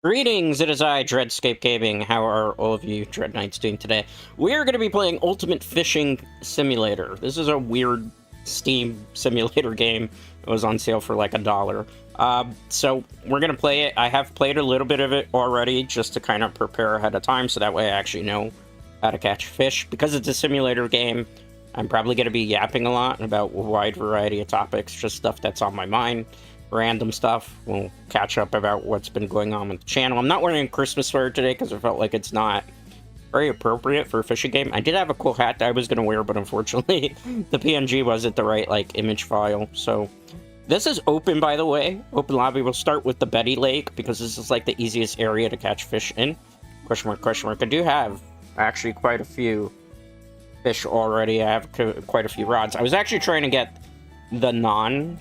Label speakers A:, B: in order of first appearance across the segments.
A: Greetings, it is I, Dreadscape Gaming. How are all of you Dread Knights doing today? We are going to be playing Ultimate Fishing Simulator. This is a weird Steam simulator game. It was on sale for like $1. So we're going to play it. I have played a little bit of it already just to kind of prepare ahead of time so that way I actually know how to catch fish. Because it's a simulator game, I'm probably going to be yapping a lot about a wide variety of topics, just stuff that's on my mind. Random stuff. We'll catch up about what's been going on with the channel. I'm not wearing a Christmas sweater today because I felt like it's not very appropriate for a fishing game. I did have a cool hat that I was going to wear, but unfortunately the PNG wasn't the right image file. So this is open, by the way. Open lobby. We'll start with the Betty Lake because this is like the easiest area to catch fish in. Question mark, question mark. I do have actually quite a few fish already. I have quite a few rods. I was actually trying to get the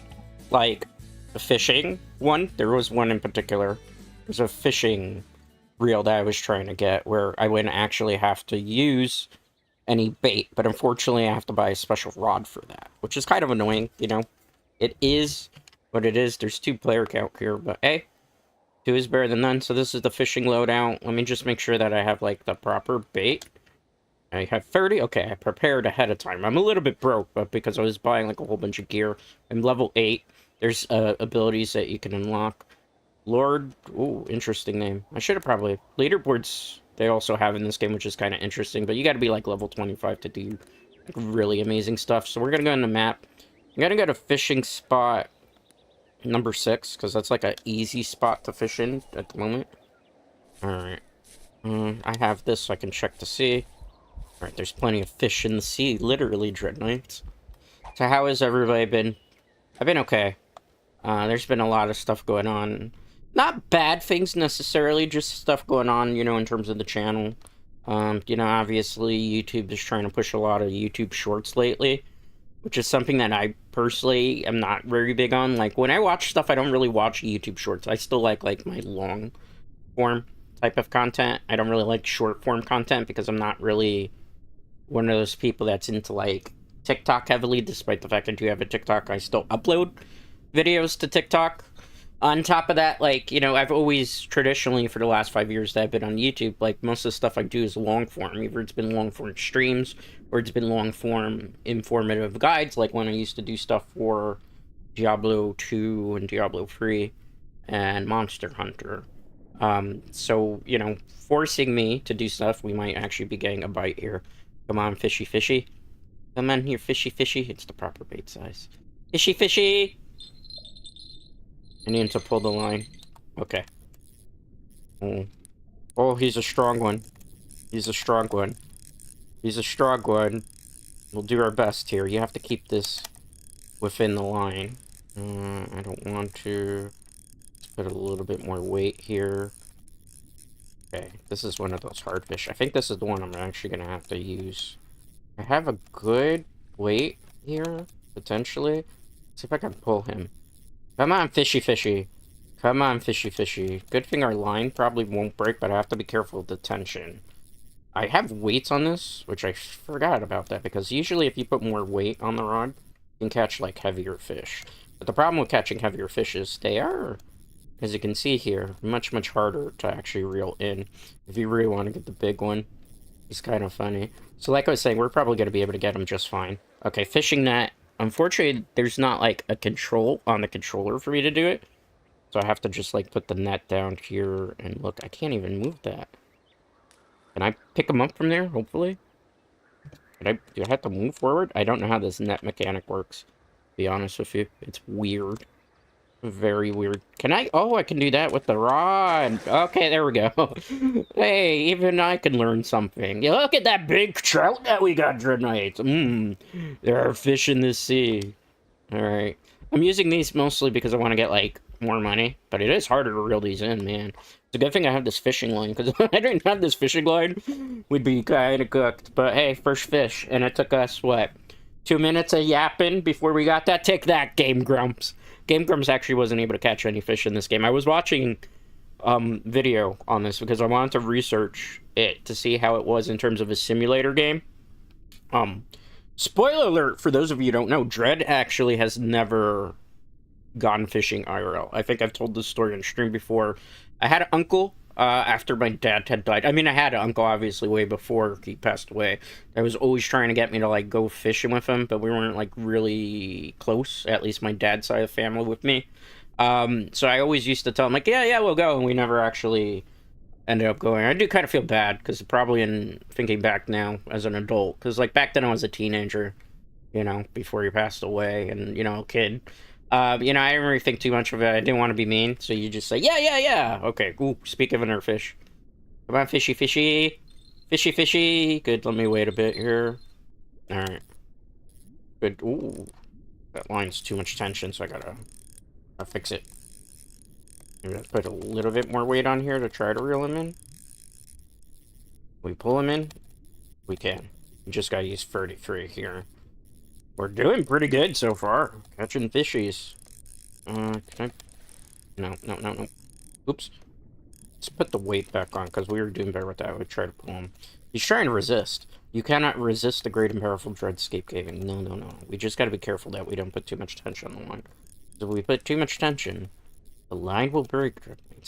A: fishing one. There was one in particular. There's a fishing reel that I was trying to get where I wouldn't actually have to use any bait, but unfortunately I have to buy a special rod for that, which is kind of annoying, you know. It is what it is. There's 2 player count here, but hey, 2 is better than none. So this is the fishing loadout. Let me just make sure that I have like the proper bait. I have 30. Okay, I prepared ahead of time. I'm a little bit broke, but because I was buying like a whole bunch of gear. I'm level 8. There's abilities that you can unlock. Lord, ooh, interesting name. I should have probably... Leaderboards they also have in this game, which is kind of interesting, but you got to be like level 25 to do like, really amazing stuff. So we're going to go in the map. I'm going to go to fishing spot number 6, because that's like an easy spot to fish in at the moment. Alright. I have this so I can check the sea. Alright, there's plenty of fish in the sea, literally, Dread Knights. So how has everybody been? I've been okay. There's been a lot of stuff going on. Not bad things necessarily, just stuff going on, you know, in terms of the channel. You know, obviously YouTube is trying to push a lot of YouTube shorts lately, which is something that I personally am not very big on. Like, when I watch stuff, I don't really watch YouTube shorts. I still like my long form type of content. I don't really like short form content because I'm not really one of those people that's into, like, TikTok heavily, despite the fact I do have a TikTok. I still upload videos to TikTok. On top of that, like, you know, I've always traditionally for the last 5 years that I've been on YouTube, like, most of the stuff I do is long form. Either it's been long form streams or it's been long form informative guides, like when I used to do stuff for Diablo 2 and Diablo 3 and Monster Hunter. So, you know, forcing me to do stuff, we might actually be getting a bite here. Come on, fishy fishy. Come on here, fishy fishy. It's the proper bait size. Fishy fishy! I need to pull the line. Okay. Oh, he's a strong one. He's a strong one. He's a strong one. We'll do our best here. You have to keep this within the line. I don't want to... Let's put a little bit more weight here. Okay, this is one of those hard fish. I think this is the one I'm actually going to have to use. I have a good weight here, potentially. Let's see if I can pull him. Come on, fishy fishy. Come on, fishy fishy. Good thing our line probably won't break, but I have to be careful with the tension. I have weights on this, which I forgot about that, because usually if you put more weight on the rod, you can catch, like, heavier fish. But the problem with catching heavier fish is they are, as you can see here, much, much harder to actually reel in. If you really want to get the big one, it's kind of funny. So like I was saying, we're probably going to be able to get them just fine. Okay, fishing net. Unfortunately, there's not, like, a control on the controller for me to do it. So I have to just, like, put the net down here. And look, I can't even move that. Can I pick them up from there, hopefully? Do I have to move forward? I don't know how this net mechanic works, to be honest with you. It's weird. Very weird. Can I? Oh, I can do that with the rod. Okay, there we go. Hey, even I can learn something. Yeah, look at that big trout that we got tonight. There are fish in this sea. Alright. I'm using these mostly because I want to get, like, more money. But it is harder to reel these in, man. It's a good thing I have this fishing line, because if I didn't have this fishing line, we'd be kind of cooked. But hey, first fish. And it took us, what, 2 minutes of yapping before we got that? Take that, Game Grumps. Game Grumps actually wasn't able to catch any fish in this game. I was watching video on this because I wanted to research it to see how it was in terms of a simulator game. Spoiler alert, for those of you who don't know, Dread actually has never gone fishing IRL. I think I've told this story on stream before. I had an uncle after my dad had died. I mean, I had an uncle obviously way before he passed away. That was always trying to get me to like go fishing with him, but we weren't like really close. At least my dad's side of the family with me. So I always used to tell him like, yeah, yeah, we'll go, and we never actually ended up going. I do kind of feel bad because probably in thinking back now as an adult, because like back then I was a teenager, before he passed away, and kid. I didn't really think too much of it. I didn't want to be mean, so you just say, yeah, yeah, yeah. Okay, ooh, speak of another fish. Come on, fishy, fishy. Fishy, fishy. Good, let me wait a bit here. Alright. Good. Ooh, that line's too much tension, so I gotta fix it. I'm gonna put a little bit more weight on here to try to reel him in. We pull him in? We can. We just gotta use 33 here. We're doing pretty good so far. Catching fishies. Can I... No, no, no, no. Oops. Let's put the weight back on, because we were doing better with that. We try to pull him. He's trying to resist. You cannot resist the great and powerful dreadscape caving. No, no, no. We just gotta be careful that we don't put too much tension on the line. If we put too much tension, the line will break,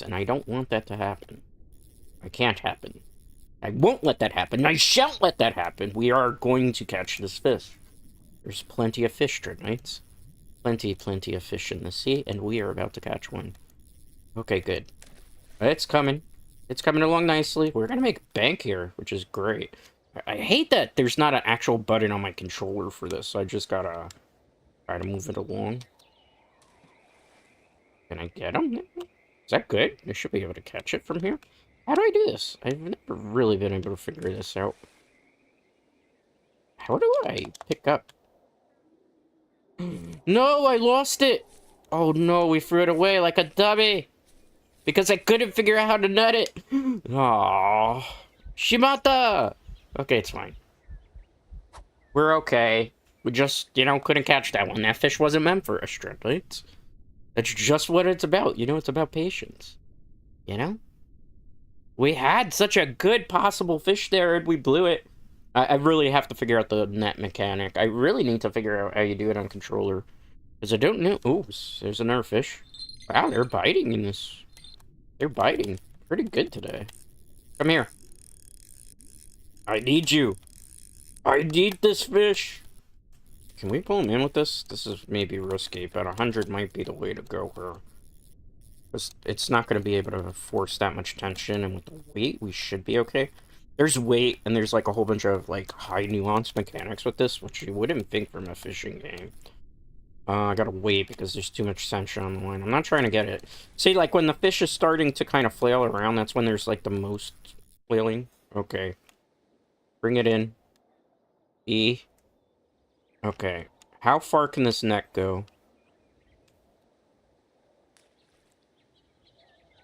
A: and I don't want that to happen. It can't happen. I won't let that happen. I shan't let that happen. We are going to catch this fish. There's plenty of fish, Dreadnights. Plenty, plenty of fish in the sea, and we are about to catch one. Okay, good. It's coming. It's coming along nicely. We're gonna make bank here, which is great. I hate that there's not an actual button on my controller for this, so I just gotta try to move it along. Can I get him? Is that good? I should be able to catch it from here. How do I do this? I've never really been able to figure this out. How do I pick up? No, I lost it! Oh no, we threw it away like a dummy! Because I couldn't figure out how to nut it! Aww. Shimata! Okay, it's fine. We're okay. We just, couldn't catch that one. That fish wasn't meant for us, Dreadlights. That's just what it's about. It's about patience. We had such a good possible fish there, and we blew it. I really have to figure out the net mechanic. I really need to figure out how you do it on controller. Because I don't know... Oops, there's another fish. Wow, they're biting in this. They're biting pretty good today. Come here. I need you. I need this fish. Can we pull him in with this? This is maybe risky, but 100 might be the way to go here. It's not going to be able to force that much tension, and with the weight, we should be okay. There's weight, and there's like a whole bunch of like high nuance mechanics with this, which you wouldn't think from a fishing game. I gotta wait because there's too much tension on the line. I'm not trying to get it. See, like when the fish is starting to kind of flail around, that's when there's like the most flailing. Okay. Bring it in. E. Okay. How far can this net go?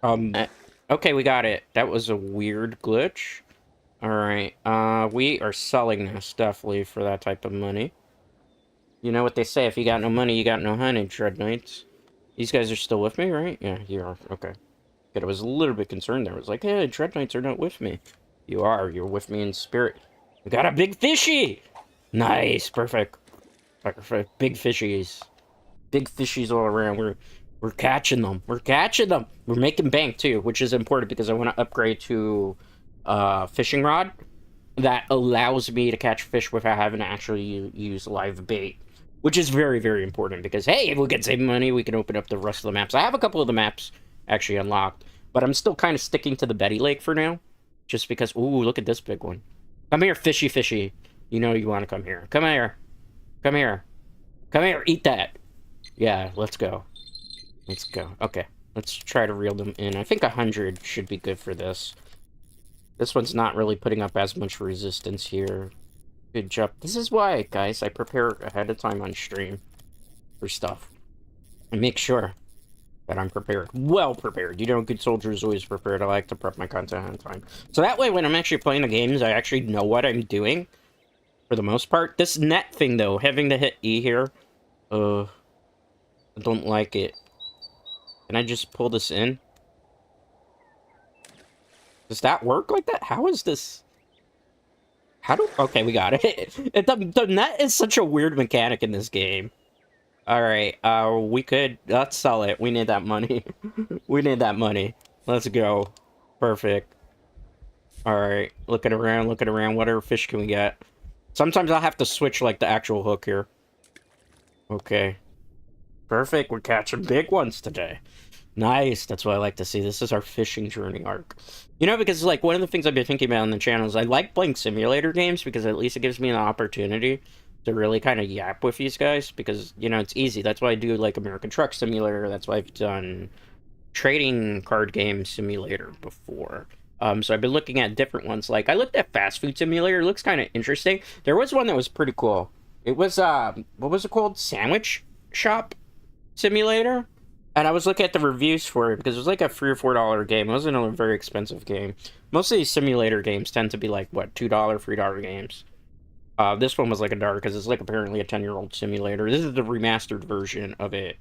A: Okay, we got it. That was a weird glitch. Alright, we are selling this, definitely, for that type of money. You know what they say, if you got no money, you got no honey, Dreadnights. These guys are still with me, right? Yeah, you are. Okay. Good, I was a little bit concerned there. I was like, hey, Dreadnights are not with me. You are. You're with me in spirit. We got a big fishy! Nice, perfect. Perfect. Big fishies. Big fishies all around. We're catching them. We're catching them. We're making bank, too, which is important because I want to upgrade to fishing rod that allows me to catch fish without having to actually use live bait, which is very, very important because, hey, if we can save money, we can open up the rest of the maps. I have a couple of the maps actually unlocked, but I'm still kind of sticking to the Betty Lake for now, just because, ooh, look at this big one. Come here, fishy, fishy. You know you want to come here. Come here. Come here. Come here, eat that. Yeah, let's go. Let's go. Okay, let's try to reel them in. I think 100 should be good for this. This one's not really putting up as much resistance here. Good job. This is why, guys, I prepare ahead of time on stream for stuff. And make sure that I'm prepared. Well prepared. Good soldiers always prepared. I like to prep my content ahead of time. So that way, when I'm actually playing the games, I actually know what I'm doing. For the most part. This net thing, though, having to hit E here. I don't like it. Can I just pull this in? Does that work like that? How is this? Okay, we got it. The net is such a weird mechanic in this game. Alright, let's sell it. We need that money. We need that money. Let's go. Perfect. Alright, looking around, looking around. What other fish can we get? Sometimes I'll have to switch, like, the actual hook here. Okay. Perfect, we're catching big ones today. Nice, that's what I like to see. This is our fishing journey arc. You know, because, like, one of the things I've been thinking about on the channel is I like playing simulator games because at least it gives me an opportunity to really kind of yap with these guys because, you know, it's easy. That's why I do, like, American Truck Simulator. That's why I've done trading card game simulator before. So I've been looking at different ones. Like I looked at fast food simulator. It looks kind of interesting. There was one that was pretty cool. It was what was it called? Sandwich shop simulator. And I was looking at the reviews for it because it was like a $3 or $4 game. It wasn't a very expensive game. Most of these simulator games tend to be like what $2, $3 games. This one was like $1 because it's like apparently a 10-year-old simulator. This is the remastered version of it,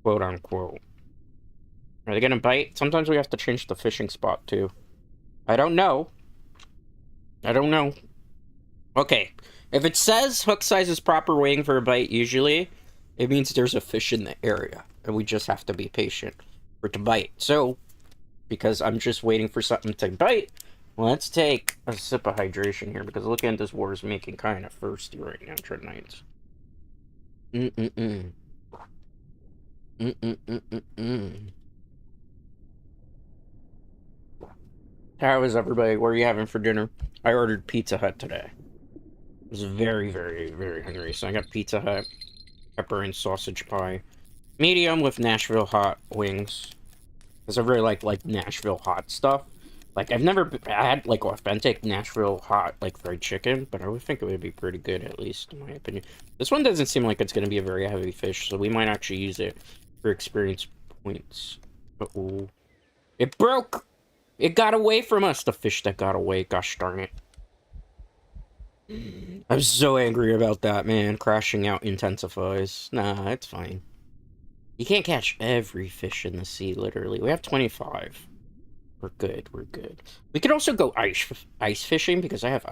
A: quote unquote. Are they gonna bite? Sometimes we have to change the fishing spot too. I don't know. I don't know. Okay. If it says hook size is proper weighing for a bite, usually, it means there's a fish in the area. And we just have to be patient for it to bite. So, because I'm just waiting for something to bite, let's take a sip of hydration here. Because looking at this water is making kind of thirsty right now tonight. Mm-mm-mm. Mm-mm-mm-mm-mm. How is everybody? What are you having for dinner? I ordered Pizza Hut today. I was very, very, very hungry, so I got Pizza Hut, pepper and sausage pie, medium with Nashville hot wings, because I really like Nashville hot stuff. Like I've never had like authentic Nashville hot like fried chicken, but I would think it would be pretty good at least in my opinion. This one doesn't seem like it's going to be a very heavy fish, so we might actually use it for experience points. Uh-oh. It broke! It got away from us, the fish that got away, gosh darn it. I'm so angry about that, man. Crashing out intensifies. Nah, it's fine. You can't catch every fish in the sea, literally. We have 25. We're good, we're good. We could also go ice fishing, because I have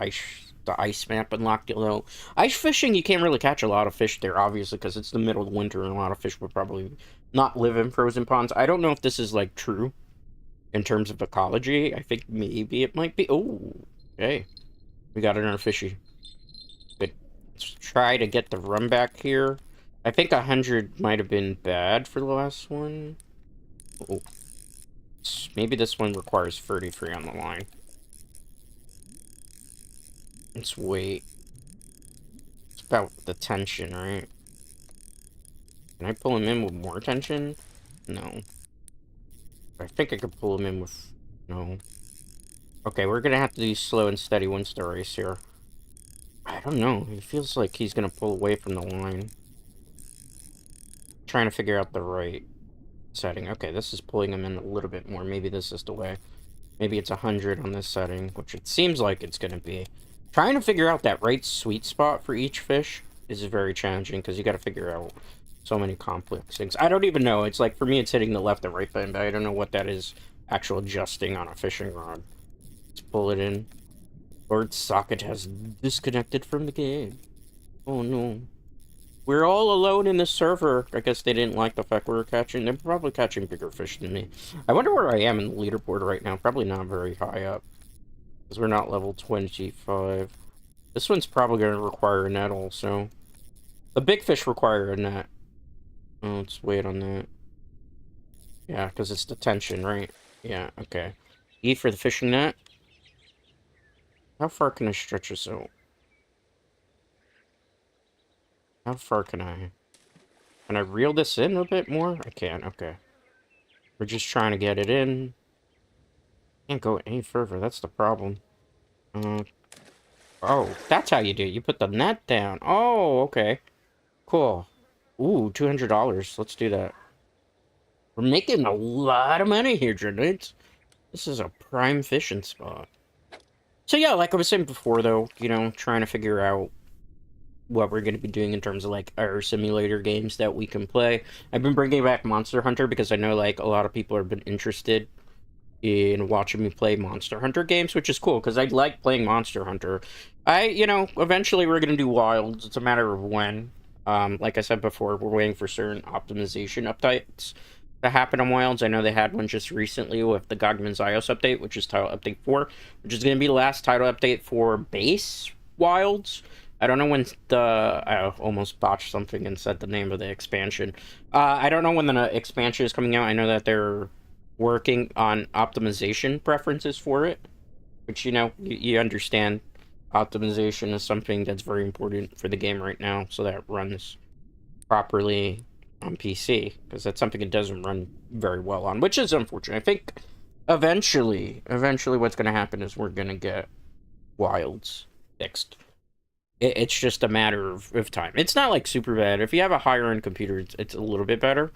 A: the ice map unlocked, although ice fishing, you can't really catch a lot of fish there, obviously, because it's the middle of winter, and a lot of fish would probably not live in frozen ponds. I don't know if this is, like, true in terms of ecology. I think maybe it might be. Oh, okay. We got another fishy. But let's try to get the run back here. I think 100 might have been bad for the last one. Oh. Maybe this one requires 33 on the line. Let's wait. It's about the tension, right? Can I pull him in with more tension? No. I think I could pull him in with... No. Okay, we're gonna have to do slow and steady once the race here. I don't know. It feels like he's gonna pull away from the line. Trying to figure out the right setting. Okay, this is pulling him in a little bit more. Maybe this is the way. Maybe it's 100 on this setting, which it seems like it's gonna be. Trying to figure out that right sweet spot for each fish is very challenging because you gotta figure out so many complex things. I don't even know. It's like, for me, it's hitting the left and right button, but I don't know what that is actual adjusting on a fishing rod. Let's pull it in. Or its socket has disconnected from the game. Oh no. We're all alone in this server. I guess they didn't like the fact we were catching. They're probably catching bigger fish than me. I wonder where I am in the leaderboard right now. Probably not very high up. Because we're not level 25. This one's probably going to require a net also. The big fish require a net. Oh, let's wait on that. Yeah, because it's the tension, right? Yeah, okay. E for the fishing net. How far can I stretch this out? How far can I... Can I reel this in a bit more? I can, okay. We're just trying to get it in. Can't go any further, that's the problem. Oh, that's how you do it. You put the net down. Oh, okay. Cool. Ooh, $200. Let's do that. We're making a lot of money here, Dreadnoughts. This is a prime fishing spot. So yeah, like I was saying before, though, you know, trying to figure out what we're going to be doing in terms of, like, our simulator games that we can play. I've been bringing back Monster Hunter because I know, like, a lot of people have been interested in watching me play Monster Hunter games, which is cool, because I like playing Monster Hunter. You know, eventually we're going to do Wilds. It's a matter of when. Like I said before, we're waiting for certain optimization updates to happen on Wilds. I know they had one just recently with the Gogman's iOS update, which is title update 4, which is going to be the last title update for base Wilds. I don't know when I almost botched something and said the name of the expansion. I don't know when the expansion is coming out. I know that they're working on optimization preferences for it, which, you know, you understand optimization is something that's very important for the game right now, so that it runs properly on PC, because that's something it doesn't run very well on, which is unfortunate. I think eventually what's going to happen is we're going to get Wilds fixed. It's just a matter of time. It's not like super bad. If you have a higher end computer, it's a little bit better.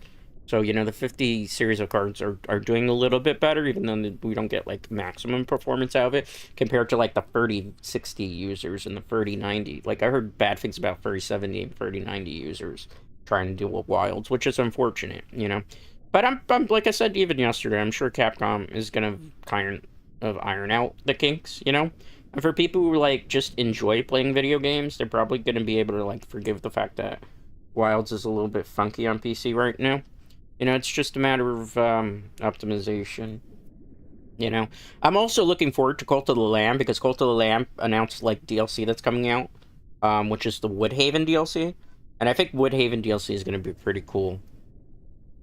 A: So, you know, the 50 series of cards are doing a little bit better, even though we don't get, like, maximum performance out of it, compared to, like, the 3060 users and the 3090. Like, I heard bad things about 3070 and 3090 users trying to deal with Wilds, which is unfortunate, you know. But I'm like I said even yesterday, I'm sure Capcom is going to kind of iron out the kinks, you know. And for people who, like, just enjoy playing video games, they're probably going to be able to, like, forgive the fact that Wilds is a little bit funky on PC right now. You know, it's just a matter of optimization. You know, I'm also looking forward to Cult of the Lamb, because Cult of the Lamb announced, like, DLC that's coming out, which is the Woodhaven DLC. And I think Woodhaven DLC is going to be pretty cool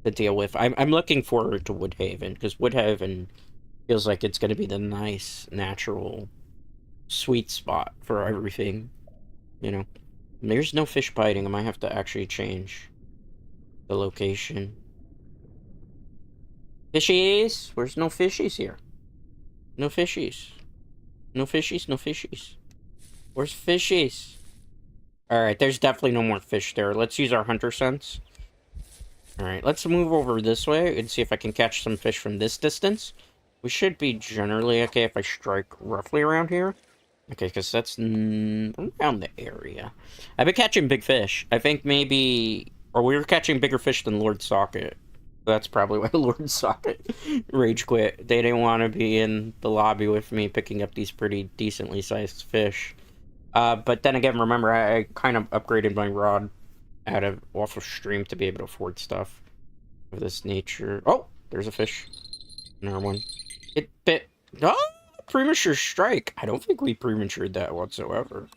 A: to deal with. I'm looking forward to Woodhaven, because Woodhaven feels like it's going to be the nice, natural, sweet spot for everything. You know, there's no fish biting. I might have to actually change the location. Fishies? Where's no fishies here? No fishies. No fishies, no fishies. Where's fishies? Alright, there's definitely no more fish there. Let's use our hunter sense. Alright, let's move over this way and see if I can catch some fish from this distance. We should be generally okay if I strike roughly around here. Okay, because that's around the area. I've been catching big fish. I think maybe... Or we were catching bigger fish than Lord Socket. That's probably why Lord Socket rage quit. They didn't want to be in the lobby with me picking up these pretty decently sized fish. But then again, remember, I kind of upgraded my rod off of stream to be able to afford stuff of this nature. Oh, there's a fish. Another one. It bit. Oh, premature strike. I don't think we prematured that whatsoever.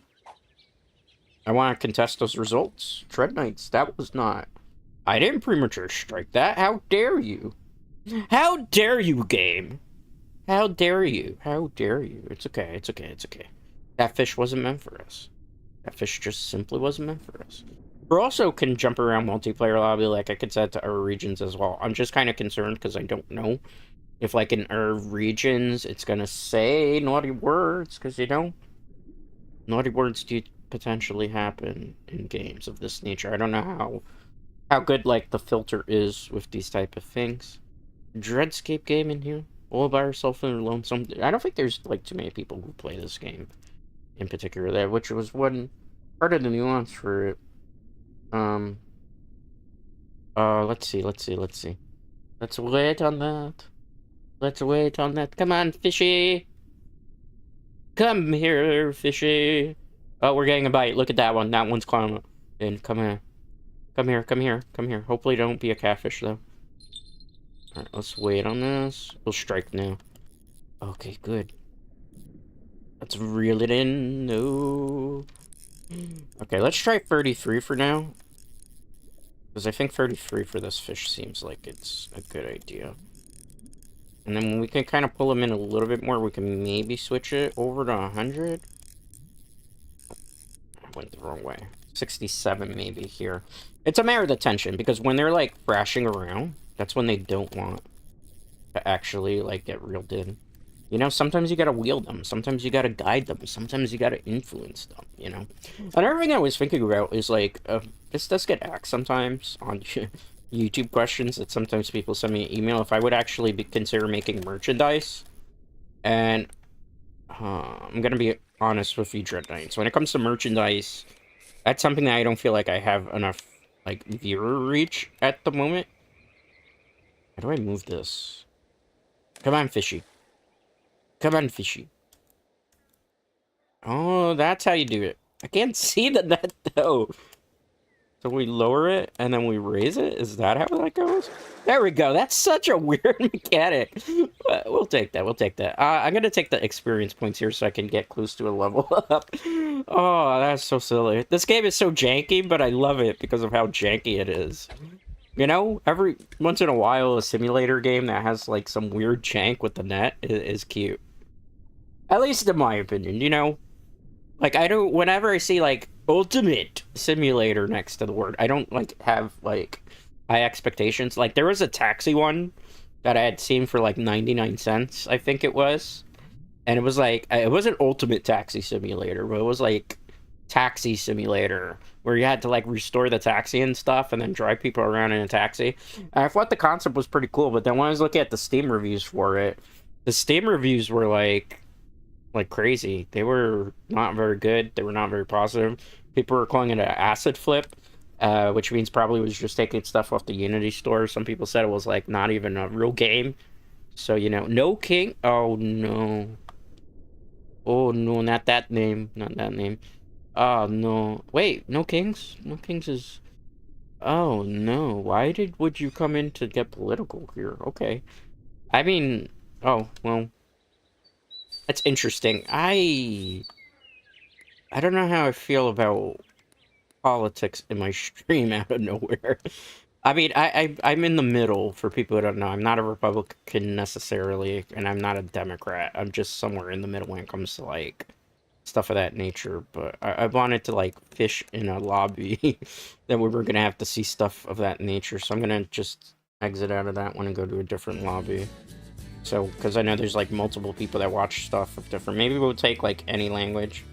A: I want to contest those results. Tread Knights, that was not... I didn't premature strike that. How dare you? How dare you, game? How dare you? How dare you? It's okay, it's okay, it's okay. That fish wasn't meant for us. That fish just simply wasn't meant for us. We also can jump around multiplayer lobby, like I could set to our regions as well. I'm just kind of concerned because I don't know if, like, in our regions, it's going to say naughty words, because, you know, naughty words do potentially happen in games of this nature. I don't know how good, like, the filter is with these type of things. Dreadscape game in here, all by herself and lonesome. I don't think there's, like, too many people who play this game in particular there, which was one part of the nuance for it. Let's see. Let's wait on that. Let's wait on that. Come on, fishy. Come here, fishy. Oh, we're getting a bite. Look at that one. That one's climbing in. Come here. Come here, come here, come here. Hopefully don't be a catfish, though. Alright, let's wait on this. We'll strike now. Okay, good. Let's reel it in. No. Okay, let's try 33 for now. Because I think 33 for this fish seems like it's a good idea. And then when we can kind of pull him in a little bit more, we can maybe switch it over to 100. I went the wrong way. 67 maybe here. It's a matter of attention, because when they're, like, thrashing around, that's when they don't want to actually, like, get reeled in. You know, sometimes you gotta wheel them, sometimes you gotta guide them, sometimes you gotta influence them, you know? Another thing I was thinking about is, like, this does get asked sometimes on YouTube questions, that sometimes people send me an email, if I would actually consider making merchandise. And I'm gonna be honest with you, Dread Knights. When it comes to merchandise, that's something that I don't feel like I have enough, like, viewer reach at the moment. How do I move this? Come on, fishy. Come on, fishy. Oh, that's how you do it. I can't see the net, though. So we lower it and then we raise it? Is that how that goes? There we go. That's such a weird mechanic. But we'll take that. We'll take that. I'm going to take the experience points here so I can get close to a level up. Oh, that's so silly. This game is so janky, but I love it because of how janky it is. You know, every once in a while, a simulator game that has like some weird jank with the net is cute. At least in my opinion, you know? Like, I don't, whenever I see, like, Ultimate Simulator next to the word, I don't, like, have, like, high expectations. Like, there was a taxi one that I had seen for, like, 99 cents, I think it was. And it was, like, it wasn't Ultimate Taxi Simulator, but it was, like, Taxi Simulator, where you had to, like, restore the taxi and stuff and then drive people around in a taxi. And I thought the concept was pretty cool, but then when I was looking at the Steam reviews for it, the Steam reviews were, like crazy. They were not very good. They were not very positive. People were calling it an acid flip, which means probably was just taking stuff off the Unity store. Some people said it was like not even a real game. So, you know, no king. Oh no. Oh no, not that name. Not that name. Oh no. Wait, no kings? No kings is. Oh no. Would you come in to get political here? Okay. I mean, oh, well, that's interesting. I don't know how I feel about politics in my stream out of nowhere. I mean, I'm in the middle for people who don't know. I'm not a Republican necessarily, and I'm not a Democrat. I'm just somewhere in the middle when it comes to like stuff of that nature. But I wanted to like fish in a lobby that we were gonna have to see stuff of that nature. So I'm gonna just exit out of that one and go to a different lobby. So, because I know there's like multiple people that watch stuff of different. Maybe we'll take like any language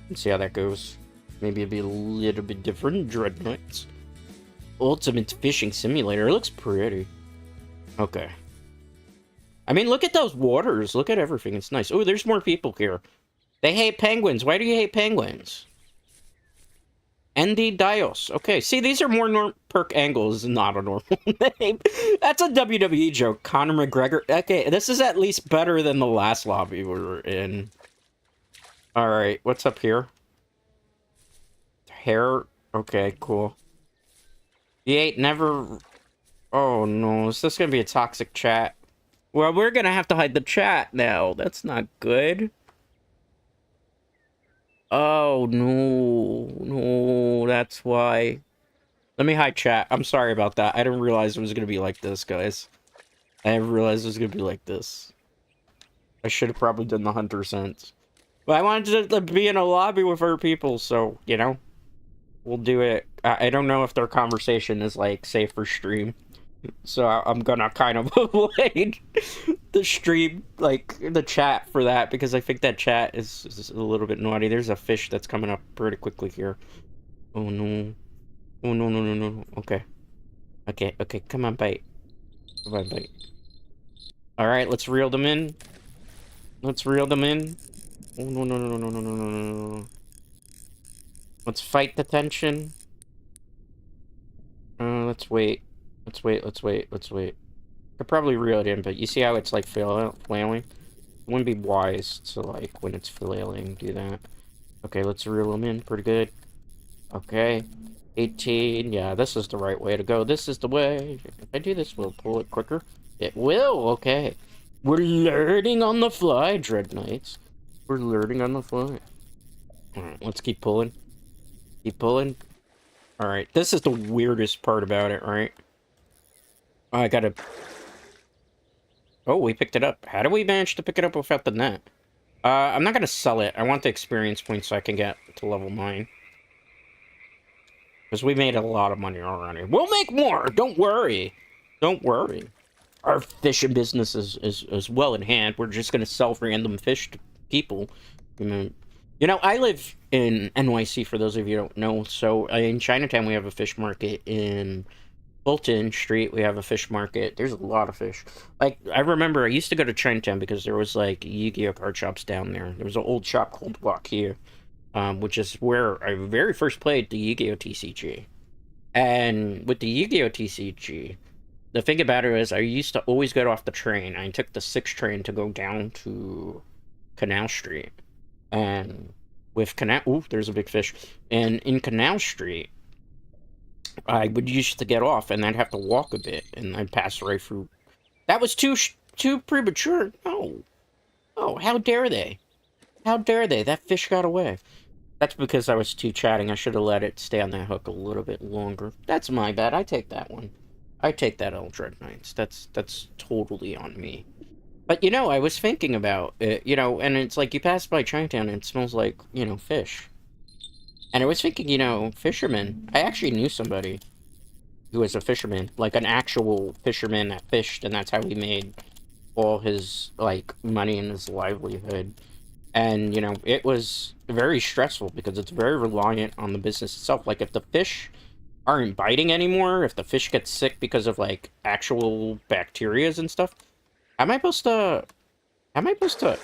A: and see how that goes. Maybe it'll be a little bit different. Dreadnoughts. Ultimate Fishing Simulator. It looks pretty. Okay. I mean, look at those waters. Look at everything. It's nice. Oh, there's more people here. They hate penguins. Why do you hate penguins? Andy Dios. Okay, see, these are more perk angles, not a normal name. That's a WWE joke. Conor McGregor. Okay, this is at least better than the last lobby we were in. Alright, what's up here? Hair. Okay, cool. You ain't never... Oh no, is this gonna be a toxic chat? Well, we're gonna have to hide the chat now. That's not good. Oh no, no, that's why. Let me hide chat. I'm sorry about that. I didn't realize it was gonna be like this, guys. I didn't realize it was gonna be like this. I should have probably done the hunter sense. But I wanted to be in a lobby with other people, so, you know, we'll do it. I don't know if their conversation is, like, safe for stream. So I'm gonna kind of avoid the stream, like, the chat for that, because I think that chat is a little bit naughty. There's a fish that's coming up pretty quickly here. Oh, no. Oh, no, no, no, no. Okay. Okay, okay, come on, bite. Come on, bite. Alright, let's reel them in. Let's reel them in. Oh, no, no, no, no, no, no, no, no, no. Let's fight the tension. Let's wait. Let's wait, let's wait, let's wait. I could probably reel it in, but you see how it's, like, flailing? It wouldn't be wise to, like, when it's flailing, do that. Okay, let's reel them in. Pretty good. Okay. 18. Yeah, this is the right way to go. This is the way. If I do this, we'll pull it quicker. It will. Okay. We're learning on the fly, Dread Knights. We're learning on the fly. Alright, let's keep pulling. Keep pulling. Alright, this is the weirdest part about it, right? Oh, I gotta... Oh, we picked it up. How did we manage to pick it up without the net? I'm not gonna sell it. I want the experience points so I can get to level 9. Because we made a lot of money already. We'll make more! Don't worry! Don't worry. Our fishing business is well in hand. We're just gonna sell random fish to people. You know, I live in NYC, for those of you who don't know. So, in Chinatown, we have a fish market. In Fulton Street, we have a fish market. There's a lot of fish. Like, I remember I used to go to Chinatown because there was, like, Yu-Gi-Oh! Card shops down there. There was an old shop called Block here. Which is where I very first played the Yu-Gi-Oh! TCG. And with the Yu-Gi-Oh! TCG, the thing about it is I used to always get off the train. I took the 6 train to go down to Canal Street. And with Canal... Ooh, there's a big fish. And in Canal Street, I would used to get off, and I'd have to walk a bit, and I'd pass right through. That was too premature. No. Oh, how dare they? How dare they? That fish got away. That's because I was too chatting. I should have let it stay on that hook a little bit longer. That's my bad. I take that one. I take that, Eldred Knights. That's totally on me. But I was thinking about it, and it's like you pass by Chinatown and it smells like, fish. And I was thinking, fishermen. I actually knew somebody who was a fisherman, like an actual fisherman that fished, and that's how he made all his like money and his livelihood. And it was very stressful because it's very reliant on the business itself. Like if the fish aren't biting anymore, if the fish gets sick because of like actual bacterias and stuff, am I supposed to? Am I supposed to?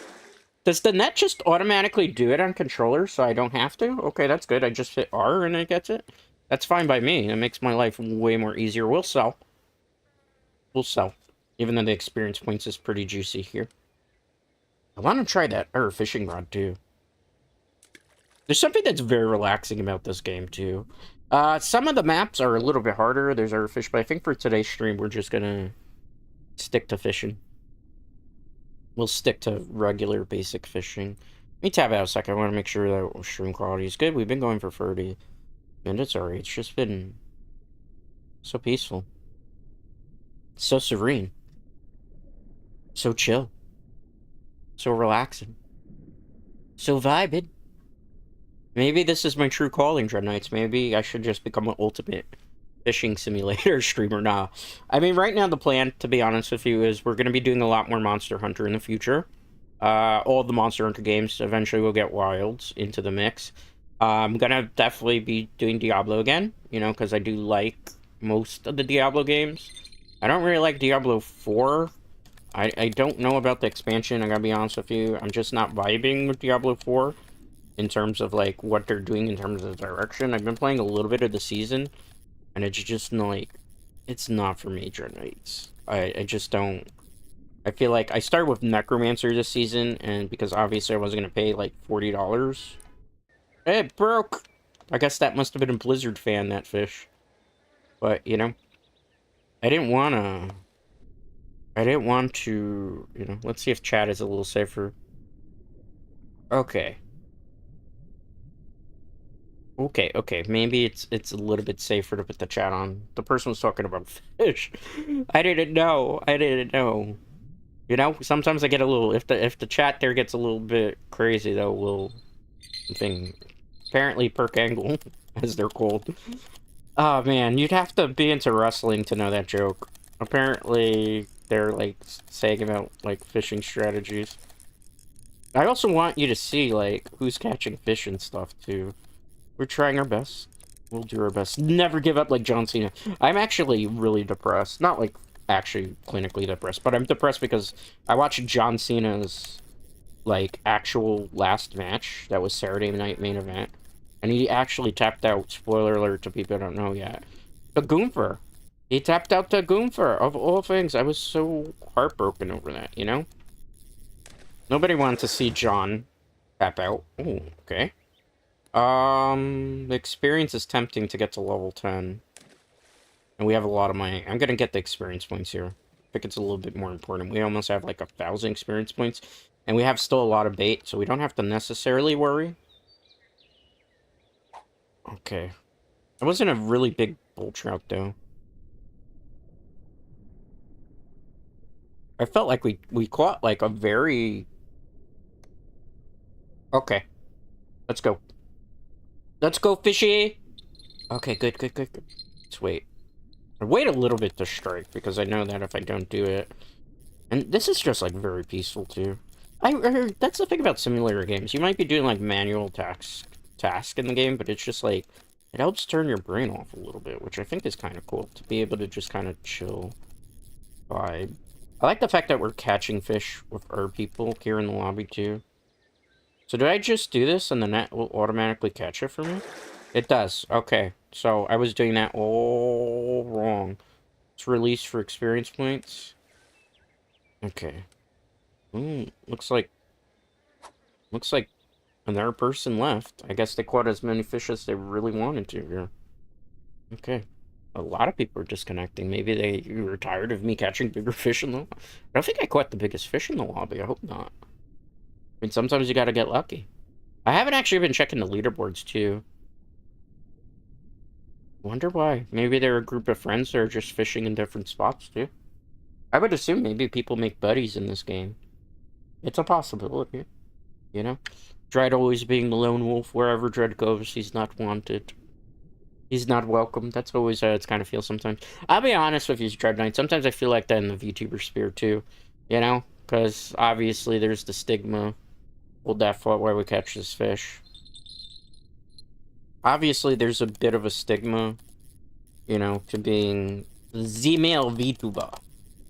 A: Does the net just automatically do it on controller so I don't have to? Okay, that's good. I just hit R and it gets it. That's fine by me. It makes my life way more easier. We'll sell. We'll sell. Even though the experience points is pretty juicy here. I want to try that fishing rod too. There's something that's very relaxing about this game too. Some of the maps are a little bit harder. There's our fish, but I think for today's stream we're just gonna stick to fishing. We'll stick to regular basic fishing. Let me tab out a second. I want to make sure that stream quality is good. We've been going for 30 minutes already. It's just been so peaceful. So serene. So chill. So relaxing. So vibing. Maybe this is my true calling, Dread Knights. Maybe I should just become an ultimate fishing simulator streamer now. I mean, right now the plan, to be honest with you, is we're going to be doing a lot more Monster Hunter in the future. All the Monster Hunter games eventually will get Wilds into the mix. I'm going to definitely be doing Diablo again, because I do like most of the Diablo games. I don't really like Diablo 4. I don't know about the expansion, I gotta be honest with you. I'm just not vibing with Diablo 4 in terms of, like, what they're doing in terms of the direction. I've been playing a little bit of the season, and it's just, like, it's not for me, Dread Knights. I just don't... I feel like I started with Necromancer this season, and because obviously I wasn't gonna pay, like, $40. It broke! I guess that must have been a Blizzard fan, that fish. But, I didn't want to, let's see if chat is a little safer. Okay. Okay, maybe it's a little bit safer to put the chat on. The person was talking about fish. I didn't know. Sometimes I get a little, if the chat there gets a little bit crazy though, we'll something apparently perk angle, as they're called. Oh man, you'd have to be into wrestling to know that joke. Apparently they're like saying about like fishing strategies. I also want you to see like who's catching fish and stuff too. We're trying our best. We'll do our best. Never give up like John Cena. I'm actually really depressed. Not like actually clinically depressed, but I'm depressed because I watched John Cena's like actual last match. That was Saturday night main event. And he actually tapped out. Spoiler alert to people who don't know yet. The Goomfer. He tapped out to Goomfer, of all things. I was so heartbroken over that, Nobody wanted to see John tap out. Oh, okay. The experience is tempting to get to level 10. And we have a lot of money. I'm gonna get the experience points here. I think it's a little bit more important. We almost have like 1,000 experience points. And we have still a lot of bait, so we don't have to necessarily worry. Okay. It wasn't a really big bull trout, though. I felt like we caught, like, a very... Okay. Let's go. Let's go, fishy! Okay, good. Let's wait. I wait a little bit to strike, because I know that if I don't do it... And this is just, like, very peaceful, too. I heard, that's the thing about simulator games. You might be doing, like, manual task in the game, but it's just, like... It helps turn your brain off a little bit, which I think is kind of cool, to be able to just kind of chill, vibe. I like the fact that we're catching fish with our people here in the lobby, too. So did I just do this and the net will automatically catch it for me? It does. Okay. So I was doing that all wrong. It's released for experience points. Okay. Looks like another person left. I guess they caught as many fish as they really wanted to here. Okay. A lot of people are disconnecting. Maybe they were tired of me catching bigger fish in the... I don't think I caught the biggest fish in the lobby. I hope not. I mean, sometimes you gotta get lucky. I haven't actually been checking the leaderboards, too. Wonder why. Maybe they're a group of friends that are just fishing in different spots, too. I would assume maybe people make buddies in this game. It's a possibility, you know? Dread always being the lone wolf. Wherever Dread goes, he's not wanted. He's not welcome. That's always how it's kind of feels sometimes. I'll be honest with you, Dread Knight. Sometimes I feel like that in the VTuber sphere, too. You know? Because, obviously, there's the stigma. Hold that thought while we catch this fish. Obviously, there's a bit of a stigma, you know, to being the male VTuber.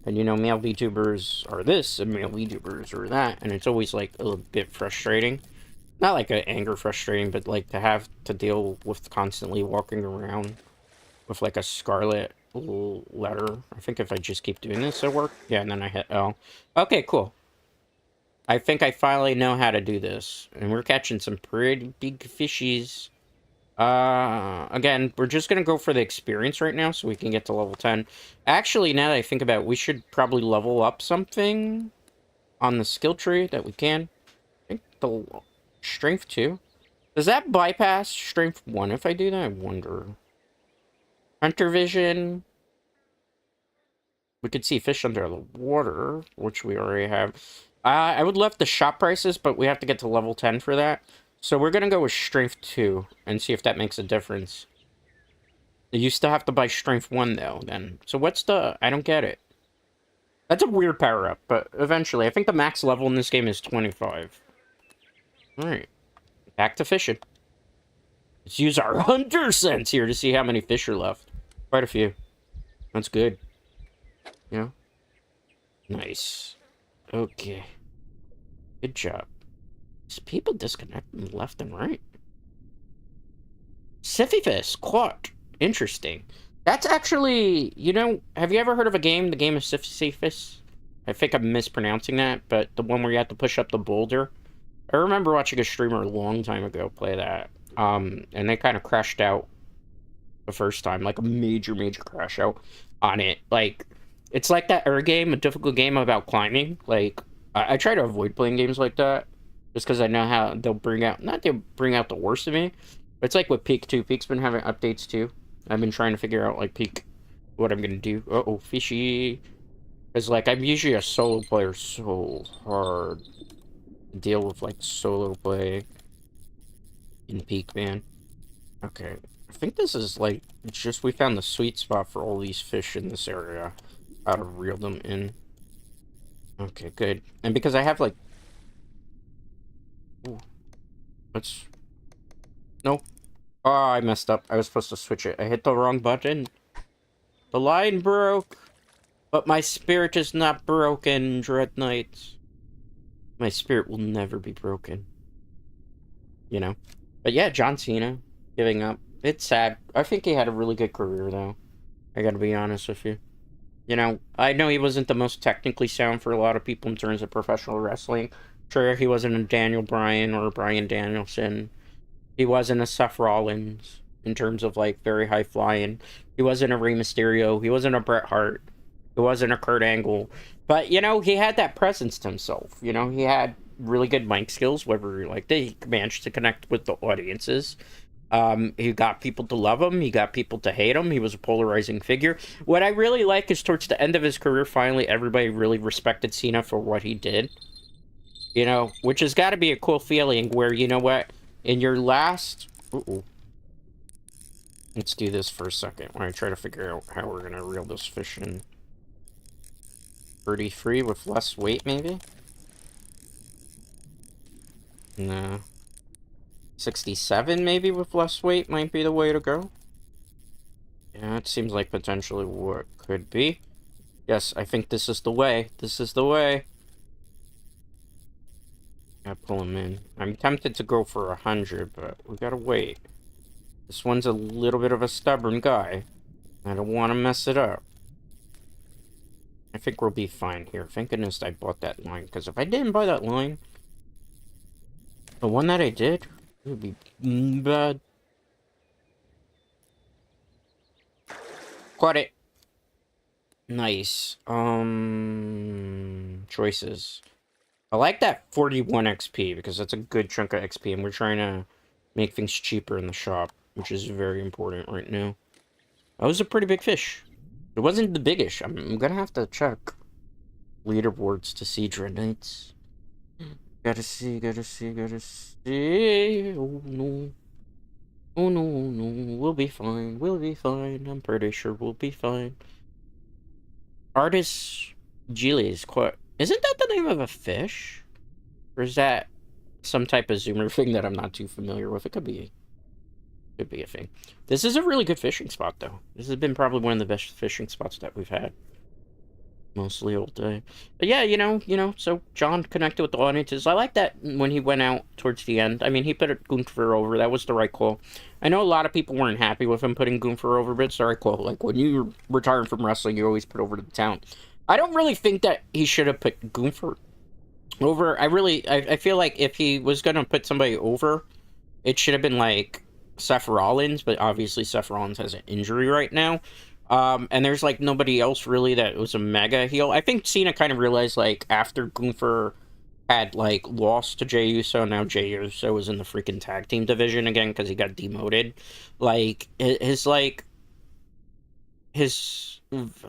A: And, you know, male VTubers are this, and male VTubers are that. And it's always, like, a bit frustrating. Not like an anger frustrating, but, like, to have to deal with constantly walking around with, like, a scarlet letter. I think if I just keep doing this, it'll work. Yeah, and then I hit L. Okay, cool. I think I finally know how to do this. And we're catching some pretty big fishies. Again, we're just gonna go for the experience right now so we can get to level 10. Actually, now that I think about it, we should probably level up something on the skill tree that we can. I think the strength 2. Does that bypass strength 1 if I do that? I wonder. Hunter vision. We could see fish under the water, which we already have. I would love the shop prices, but we have to get to level 10 for that. So we're gonna go with strength 2 and see if that makes a difference. You still have to buy strength 1 though, then. So what's the... I don't get it. That's a weird power-up, but eventually. I think the max level in this game is 25. Alright. Back to fishing. Let's use our hunter sense here to see how many fish are left. Quite a few. That's good. Yeah. Nice. Okay. Good job. People disconnecting left and right. Sisyphus caught. Interesting. That's actually, you know, have you ever heard of a game, the game of Sisyphus? I think I'm mispronouncing that, but the one where you have to push up the boulder. I remember watching a streamer a long time ago play that. And they kind of crashed out the first time, like a major crash out on it. Like, it's like that game, a difficult game about climbing. Like, I try to avoid playing games like that. Just because I know how they'll bring out... Not they'll bring out the worst of me. But it's like with Peak too. Peak's been having updates too. I've been trying to figure out, like, Peak, what I'm going to do. Uh-oh, fishy. Because, like, I'm usually a solo player, so hard to deal with, like, solo play in Peak, man. Okay. I think this is, like, just... We found the sweet spot for all these fish in this area. How to reel them in. Okay, good. And because I have, like... Ooh. Let's... No. Oh, I messed up. I was supposed to switch it. I hit the wrong button. The line broke. But my spirit is not broken, Dread Knights. My spirit will never be broken. You know? But yeah, John Cena giving up. It's sad. I think he had a really good career, though. I gotta be honest with you. You know, I know he wasn't the most technically sound for a lot of people in terms of professional wrestling. Sure, he wasn't a Daniel Bryan or a Bryan Danielson. He wasn't a Seth Rollins in terms of, like, very high flying. He wasn't a Rey Mysterio. He wasn't a Bret Hart. He wasn't a Kurt Angle. But, you know, he had that presence to himself. You know, he had really good mic skills, whether you liked it. He managed to connect with the audiences. He got people to love him. He got people to hate him. He was a polarizing figure. What I really like is towards the end of his career, finally, everybody really respected Cena for what he did. You know, which has got to be a cool feeling where, you know what, in your last... Uh-oh. Let's do this for a second while I try to figure out how we're going to reel this fish in. 33 with less weight, maybe? No. 67 maybe with less weight might be the way to go. Yeah, it seems like potentially what could be. Yes, I think this is the way. This is the way. Gotta pull him in. I'm tempted to go for 100, but we gotta wait. This one's a little bit of a stubborn guy. I don't want to mess it up. I think we'll be fine here. Thank goodness I bought that line, because if I didn't buy that line, the one that I did, it would be bad. Caught it. Nice. Choices. I like that 41 XP because that's a good chunk of XP, and we're trying to make things cheaper in the shop, which is very important right now. That was a pretty big fish. It wasn't the biggest. I'm gonna have to check leaderboards to see Dreadnights. Gotta see, gotta see, gotta see. Oh no. Oh no, no. We'll be fine. We'll be fine. I'm pretty sure we'll be fine. Artist Gillies. Isn't that the name of a fish? Or is that some type of zoomer thing that I'm not too familiar with? It could be. Could be a thing. This is a really good fishing spot, though. This has been probably one of the best fishing spots that we've had. Mostly all day. But yeah, so John connected with the audiences. I like that when he went out towards the end. I mean, he put Gunther over. That was the right call. I know a lot of people weren't happy with him putting Gunther over, but it's the right call. Like, when you're retiring from wrestling, you always put over to the talent. I don't really think that he should have put Gunther over. I feel like if he was going to put somebody over, it should have been like Seth Rollins, but obviously Seth Rollins has an injury right now. And there's like nobody else really that was a mega heel. I think Cena kind of realized like after Gunther had like lost to Jey Uso, now Jey Uso was in the freaking tag team division again because he got demoted. Like his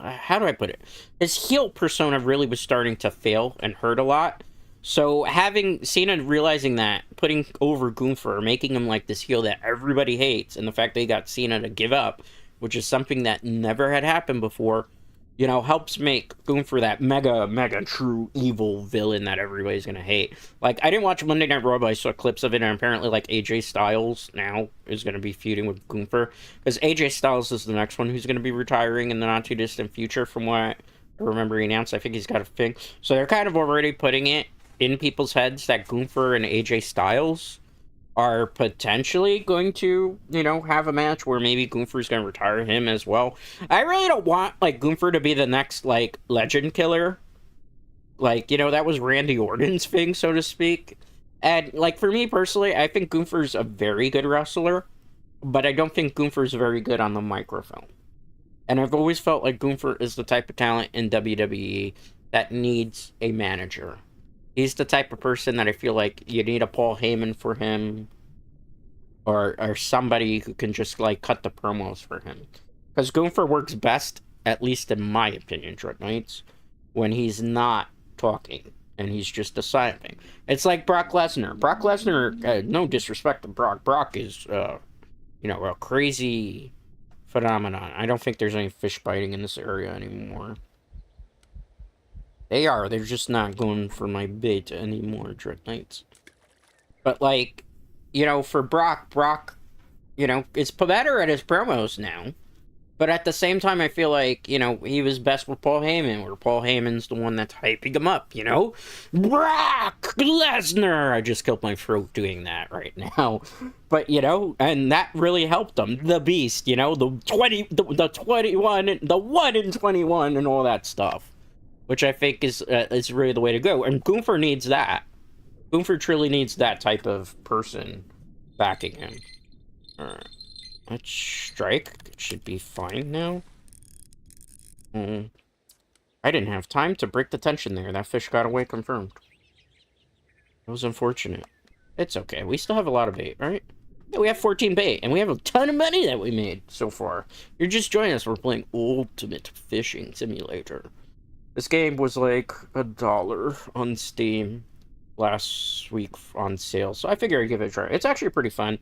A: how do I put it? His heel persona really was starting to fail and hurt a lot. So having Cena realizing that, putting over Gunther, making him like this heel that everybody hates, and the fact that he got Cena to give up, which is something that never had happened before, helps make Gunther that mega true evil villain that everybody's gonna hate. Like, I didn't watch Monday Night Raw, but I saw clips of it, and apparently like AJ Styles now is gonna be feuding with Gunther, because AJ Styles is the next one who's gonna be retiring in the not too distant future. From what I remember he announced, I think he's got a thing. So they're kind of already putting it in people's heads that Gunther and AJ Styles are potentially going to, have a match where maybe Gunther's going to retire him as well. I really don't want, like, Gunther to be the next, like, legend killer. Like, that was Randy Orton's thing, so to speak. And, like, for me personally, I think Gunther's a very good wrestler, but I don't think Gunther's very good on the microphone. And I've always felt like Gunther is the type of talent in WWE that needs a manager. He's the type of person that I feel like you need a Paul Heyman for him, or somebody who can just like cut the promos for him. Because Gunther works best, at least in my opinion, Dread Knights, when he's not talking and he's just deciding. It's like Brock Lesnar. Brock Lesnar, no disrespect to Brock. Brock is, a crazy phenomenon. I don't think there's any fish biting in this area anymore. They're just not going for my bait anymore, Dread Knights. But, like, for Brock, is better at his promos now. But at the same time, I feel like, he was best with Paul Heyman, where Paul Heyman's the one that's hyping him up, Brock Lesnar! I just killed my throat doing that right now. But, and that really helped him. The Beast, the 21, the 1 in 21 and all that stuff. Which I think is really the way to go. And Gunther needs that. Gunther truly needs that type of person backing him. Alright. Let's strike. It should be fine now. I didn't have time to break the tension there. That fish got away confirmed. It was unfortunate. It's okay. We still have a lot of bait, right? Yeah, we have 14 bait, and we have a ton of money that we made so far. You're just joining us. We're playing Ultimate Fishing Simulator. This game was like $1 on Steam last week on sale, so I figured I'd give it a try. It's actually pretty fun.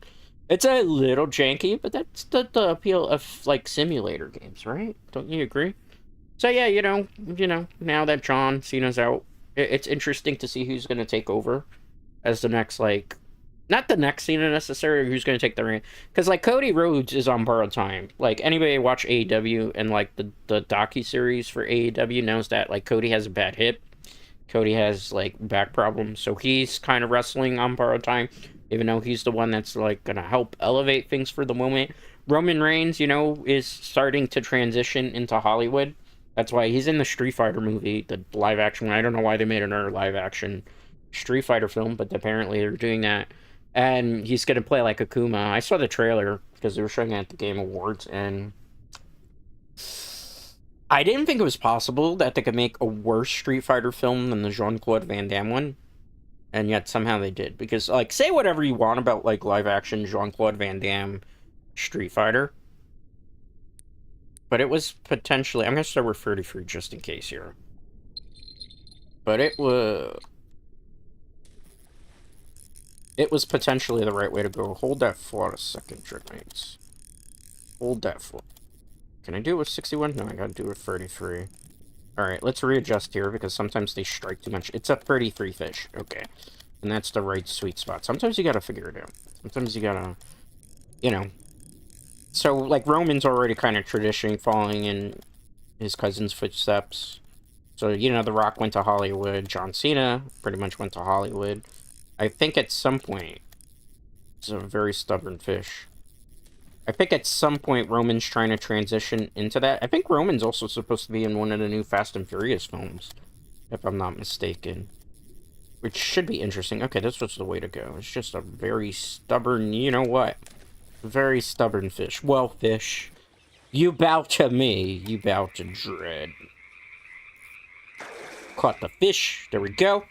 A: It's a little janky, but that's the appeal of like simulator games, right? Don't you agree? So yeah, now that John Cena's out, it's interesting to see who's going to take over as the next, like, not the next Cena necessarily, who's going to take the reign. Because, like, Cody Rhodes is on borrowed time. Like, anybody watch AEW and, like, the docu-series for AEW knows that, like, Cody has a bad hip. Cody has, like, back problems. So he's kind of wrestling on borrowed time, even though he's the one that's, like, going to help elevate things for the moment. Roman Reigns, is starting to transition into Hollywood. That's why he's in the Street Fighter movie, the live-action one. I don't know why they made another live-action Street Fighter film, but apparently they're doing that. And he's going to play like Akuma. I saw the trailer because they were showing it at the Game Awards, and I didn't think it was possible that they could make a worse Street Fighter film than the Jean-Claude Van Damme one, and yet somehow they did. Because, like, say whatever you want about, like, live-action Jean-Claude Van Damme Street Fighter, but it was potentially... I'm going to start with 33 just in case here. But it was... It was potentially the right way to go. Hold that for a second, Trickmates. Hold that for... Can I do it with 61? No, I gotta do it with 33. Alright, let's readjust here, because sometimes they strike too much. It's a 33 fish. Okay. And that's the right sweet spot. Sometimes you gotta figure it out. Sometimes you gotta... You know. So, like, Roman's already kind of traditionally following in his cousin's footsteps. So, you know, The Rock went to Hollywood. John Cena pretty much went to Hollywood. I think at some point... It's a very stubborn fish. I think at some point Roman's trying to transition into that. I think Roman's also supposed to be in one of the new Fast and Furious films, if I'm not mistaken. Which should be interesting. Okay, this was the way to go. It's just a very stubborn, you know what? Very stubborn fish. Well, fish, you bow to me. You bow to dread. Caught the fish. There we go.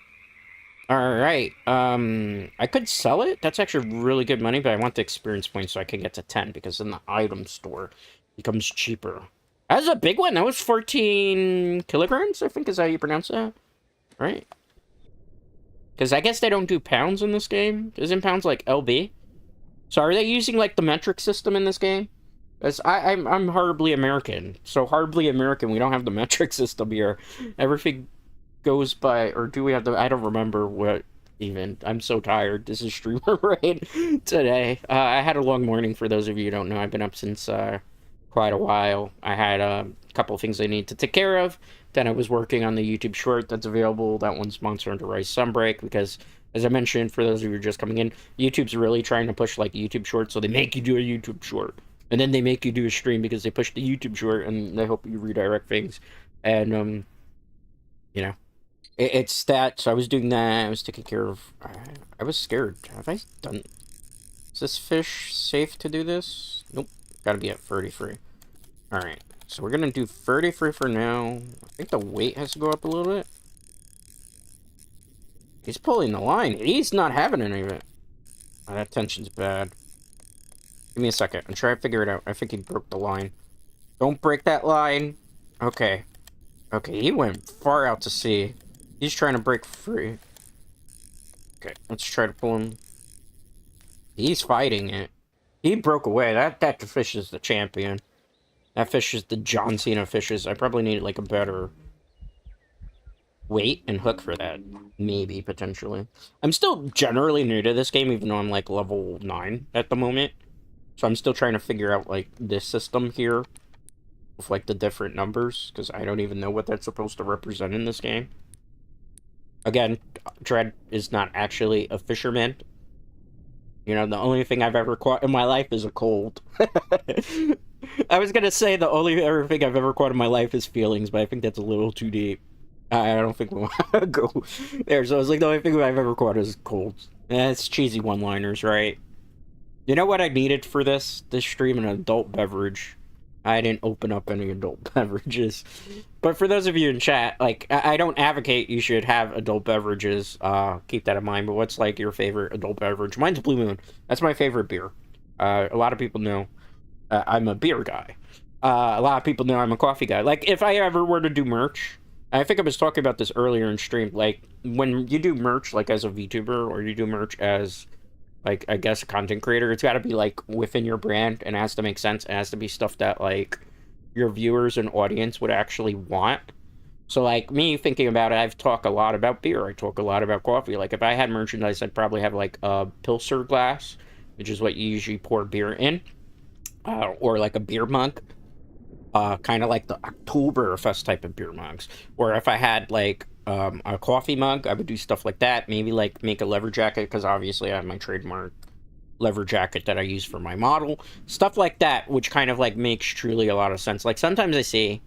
A: Alright, I could sell it. That's actually really good money, but I want the experience points so I can get to 10, because then the item store becomes cheaper. That's a big one. That was 14 kilograms, I think is how you pronounce that. Right? Because I guess they don't do pounds in this game. Isn't pounds like LB? So are they using, like, the metric system in this game? Because I'm horribly American. So horribly American, we don't have the metric system here. Everything goes by, or do we have the, I don't remember what even. I'm so tired. This is streamer raid today. I had a long morning, for those of you who don't know. I've been up since quite a while. I had a couple of things I need to take care of. Then I was working on the YouTube short that's available. That one's sponsored under Rice Sunbreak, because as I mentioned, for those of you who are just coming in, YouTube's really trying to push like YouTube shorts, so they make you do a YouTube short. And then they make you do a stream because they push the YouTube short and they hope you redirect things. And, you know, it's that. So I was doing that. I was taking care of... I was scared. Have I done... Is this fish safe to do this? Nope. Gotta be at 33. Alright. So we're gonna do 33 for now. I think the weight has to go up a little bit. He's pulling the line. He's not having any of it. Oh, that tension's bad. Give me a second. I'm trying to figure it out. I think he broke the line. Don't break that line. Okay. Okay, he went far out to sea. He's trying to break free. Okay, let's try to pull him. He's fighting it. He broke away. That fish is the champion. That fish is the John Cena fishes. I probably need like a better weight and hook for that. Maybe, potentially. I'm still generally new to this game, even though I'm like level 9 at the moment. So I'm still trying to figure out like this system here with like the different numbers, because I don't even know what that's supposed to represent in this game. Again, Dread is not actually a fisherman. You know, the only thing I've ever caught in my life is a cold. I was gonna say the only other thing I've ever caught in my life is feelings, but I think that's a little too deep. I don't think we want to go there. So I was like, the only thing I've ever caught is colds. It's cheesy one-liners, right? You know what I needed for this stream? An adult beverage. I didn't open up any adult beverages. But for those of you in chat, like, I don't advocate you should have adult beverages. Keep that in mind. But what's, like, your favorite adult beverage? Mine's Blue Moon. That's my favorite beer. A lot of people know I'm a beer guy. A lot of people know I'm a coffee guy. Like, if I ever were to do merch, I think I was talking about this earlier in stream, like, when you do merch, like, as a VTuber, or you do merch as... like, I guess, a content creator, it's got to be, like, within your brand, and it has to make sense. It has to be stuff that, like, your viewers and audience would actually want. So, like, me thinking about it, I've talked a lot about beer. I talk a lot about coffee. Like, if I had merchandise, I'd probably have, like, a Pilsner glass, which is what you usually pour beer in, or, like, a beer mug, kind of like the Oktoberfest type of beer mugs. Or if I had, like... a coffee mug, I would do stuff like that. Maybe, like, make a leather jacket, because obviously I have my trademark leather jacket that I use for my model. Stuff like that, which kind of, like, makes truly a lot of sense. Like, sometimes I see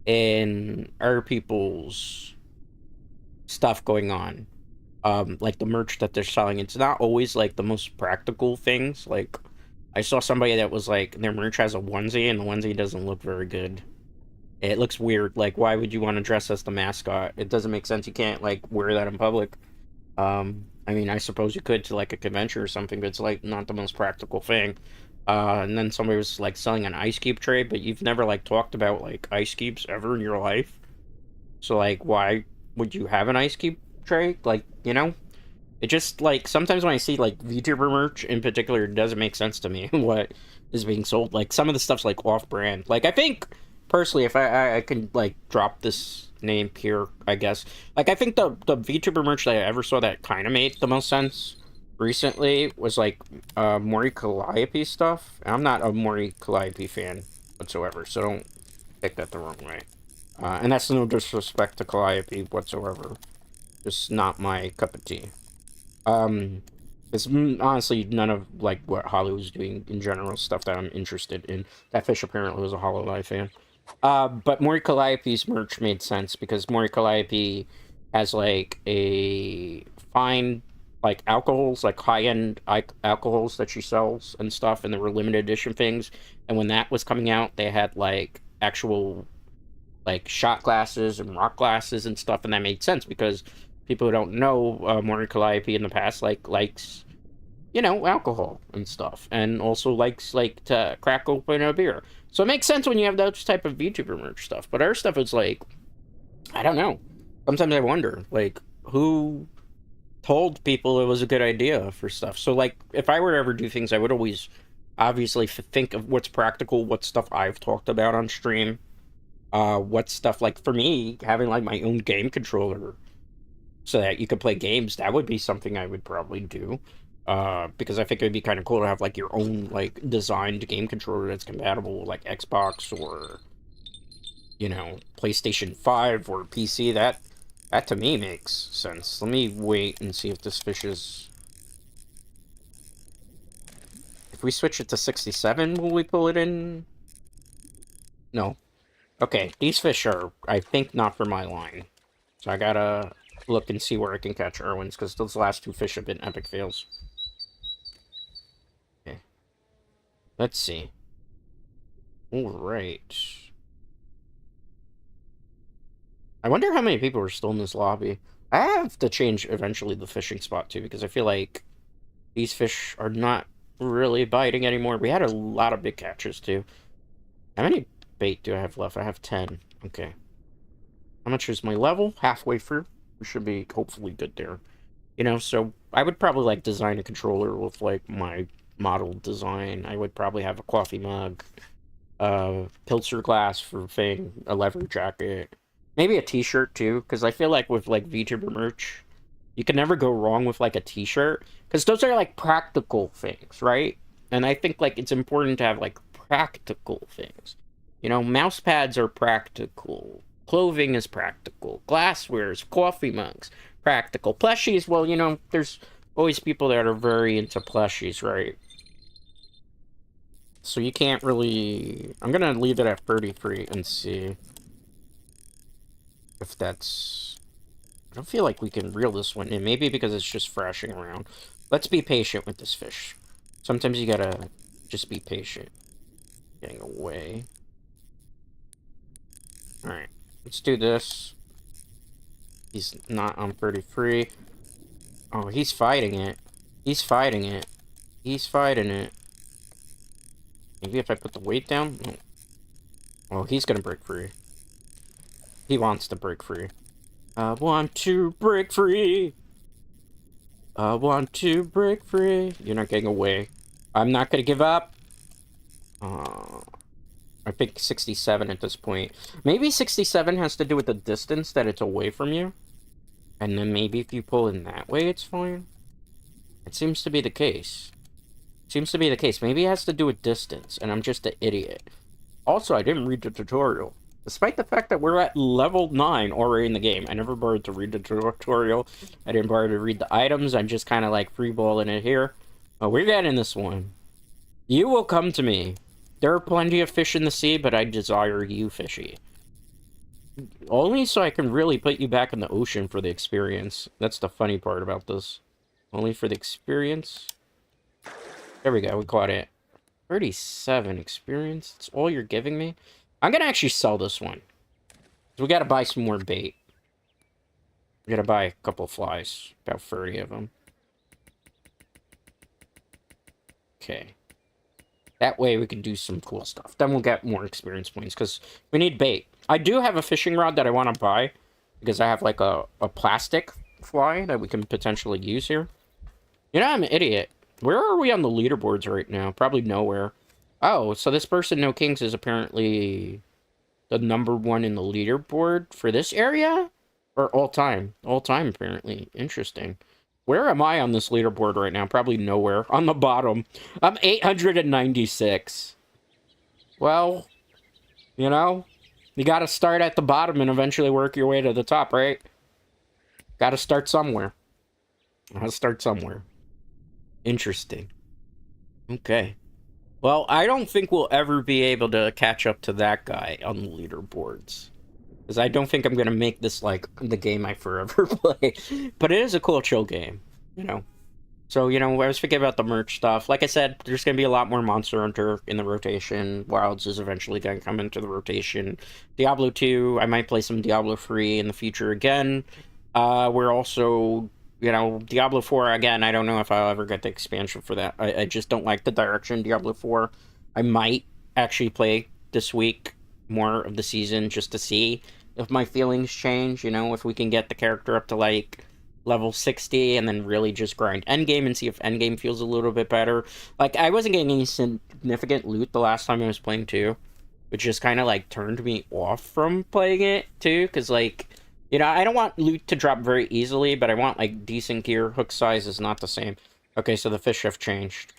A: in other people's stuff going on, like, the merch that they're selling, it's not always, like, the most practical things. Like, I saw somebody that was, like, their merch has a onesie, and the onesie doesn't look very good. It looks weird. Like, why would you want to dress as the mascot? It doesn't make sense. You can't like wear that in public. I mean, I suppose you could to like a convention or something, but it's like not the most practical thing. And then somebody was like selling an ice cube tray, but you've never like talked about like ice cubes ever in your life. So like, why would you have an ice cube tray? Like, you know, it just like sometimes when I see like VTuber merch in particular, it doesn't make sense to me what is being sold. Like some of the stuff's like off-brand. Like I think personally, if I can like drop this name here, I guess. Like I think the VTuber merch that I ever saw that kind of made the most sense recently was like Mori Calliope stuff. And I'm not a Mori Calliope fan whatsoever, so don't take that the wrong way. And that's no disrespect to Calliope whatsoever. Just not my cup of tea. It's honestly none of like what Hollywood's doing in general, stuff that I'm interested in. That fish apparently was a Hololive fan. But Mori Calliope's merch made sense because Mori Calliope has like a fine like alcohols, like high-end alcohols that she sells and stuff, and there were limited edition things. And when that was coming out, they had like actual like shot glasses and rock glasses and stuff, and that made sense because people who don't know Maury Calliope in the past likes alcohol and stuff, and also likes like to crack open a beer. So it makes sense when you have those type of VTuber merch stuff. But our stuff is like, I don't know. Sometimes I wonder like who told people it was a good idea for stuff. So like if I were to ever do things, I would always obviously think of what's practical, what stuff I've talked about on stream, what stuff like for me having like my own game controller so that you could play games, that would be something I would probably do, because I think it would be kind of cool to have like your own like designed game controller that's compatible with like Xbox or PlayStation 5 or PC. That to me makes sense. Let me wait and see if this fish is, if we switch it to 67, will we pull it in? No. Okay, these fish are, I think, not for my line. So I gotta look and see where I can catch Irwins, because those last two fish have been epic fails. Okay. Let's see. Alright. I wonder how many people are still in this lobby. I have to change, eventually, the fishing spot, too, because I feel like these fish are not really biting anymore. We had a lot of big catches, too. How many bait do I have left? I have 10. Okay. How much is my level? Halfway through. We should be hopefully good there. So I would probably like design a controller with like my model design. I would probably have a coffee mug, Pilsner glass for thing, a leather jacket, maybe a t-shirt too, because I feel like with like VTuber merch, you can never go wrong with like a t-shirt, because those are like practical things, right? And I think like it's important to have like practical things. Mouse pads are practical. Clothing is practical. Glasswares, coffee mugs, practical. Plushies, well, there's always people that are very into plushies, right? So you can't really... I'm gonna leave it at 33 and see if that's... I don't feel like we can reel this one in. Maybe because it's just thrashing around. Let's be patient with this fish. Sometimes you gotta just be patient. Getting away. Alright. Let's do this. He's not on 33. Oh, he's fighting it. He's fighting it. He's fighting it. Maybe if I put the weight down? No. Oh, he's gonna break free. He wants to break free. I want to break free. I want to break free. You're not getting away. I'm not gonna give up. I think 67 at this point. Maybe 67 has to do with the distance that it's away from you. And then maybe if you pull in that way, it's fine. It seems to be the case. Seems to be the case. Maybe it has to do with distance, and I'm just an idiot. Also, I didn't read the tutorial. Despite the fact that we're at level 9 already in the game, I never bothered to read the tutorial. I didn't bother to read the items. I'm just kind of like freeballing it here. But we're getting this one. You will come to me. There are plenty of fish in the sea, but I desire you, fishy. Only so I can really put you back in the ocean for the experience. That's the funny part about this. Only for the experience. There we go, we caught it. 37 experience. That's all you're giving me? I'm gonna actually sell this one. So we gotta buy some more bait. We gotta buy a couple of flies. About 30 of them. Okay. That way we can do some cool stuff. Then we'll get more experience points, because we need bait. I do have a fishing rod that I want to buy, because I have, like, a plastic fly that we can potentially use here. You know, I'm an idiot. Where are we on the leaderboards right now? Probably nowhere. Oh, so this person, No Kings, is apparently the #1 in the leaderboard for this area? Or all time? All time, apparently. Interesting. Where am I on this leaderboard right now? Probably nowhere. On the bottom. I'm 896. Well, you know, you gotta start at the bottom and eventually work your way to the top, right? Gotta start somewhere. Gotta start somewhere. Interesting. Okay. Well, I don't think we'll ever be able to catch up to that guy on the leaderboards. Because I don't think I'm going to make this, like, the game I forever play. But it is a cool, chill game, you know? So, you know, I was thinking about the merch stuff. Like I said, there's going to be a lot more Monster Hunter in the rotation. Wilds is eventually going to come into the rotation. Diablo 2, I might play some Diablo 3 in the future again. We're also, you know, Diablo 4, again, I don't know if I'll ever get the expansion for that. I just don't like the direction Diablo 4. I might actually play this week more of the season just to see if my feelings change, you know, if we can get the character up to, like, level 60 and then really just grind endgame and see if endgame feels a little bit better. Like, I wasn't getting any significant loot the last time I was playing too, which just kind of, like, turned me off from playing it too, because, like, you know, I don't want loot to drop very easily, but I want, like, decent gear. Hook size is not the same. Okay, so the fish have changed.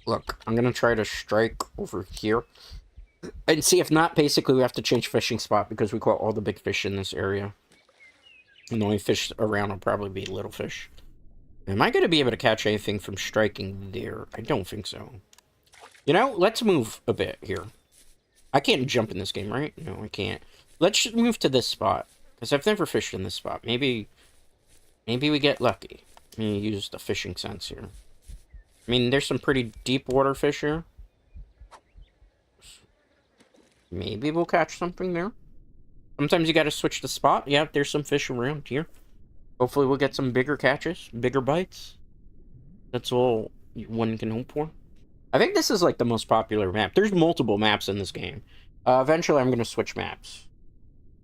A: Look, I'm gonna try to strike over here. And see, if not, basically we have to change fishing spot because we caught all the big fish in this area. And the only fish around will probably be little fish. Am I going to be able to catch anything from striking there? I don't think so. You know, let's move a bit here. I can't jump in this game, right? No, I can't. Let's move to this spot. Because I've never fished in this spot. Maybe we get lucky. Let me use the fishing sense here. I mean, there's some pretty deep water fish here. Maybe we'll catch something there. Sometimes you gotta switch the spot. Yeah, there's some fish around here. Hopefully we'll get some bigger catches, bigger bites. That's all one can hope for. I think this is like the most popular map. There's multiple maps in this game. Eventually I'm gonna switch maps.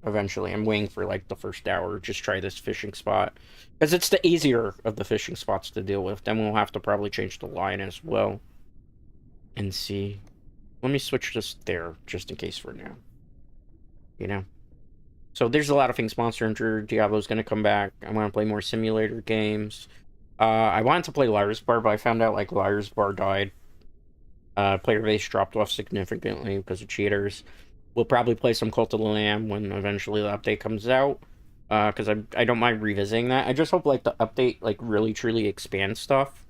A: Eventually. I'm waiting for like the first hour. Just try this fishing spot. Because it's the easier of the fishing spots to deal with. Then we'll have to probably change the line as well. And see. Let me switch this there, just in case for now. You know? So there's a lot of things. Monster Hunter, Diablo's going to come back. I want to play more simulator games. I wanted to play Liar's Bar, but I found out, like, Liar's Bar died. Player base dropped off significantly because of cheaters. We'll probably play some Cult of the Lamb when eventually the update comes out. Because I don't mind revisiting that. I just hope, like, the update, like, really, truly expands stuff.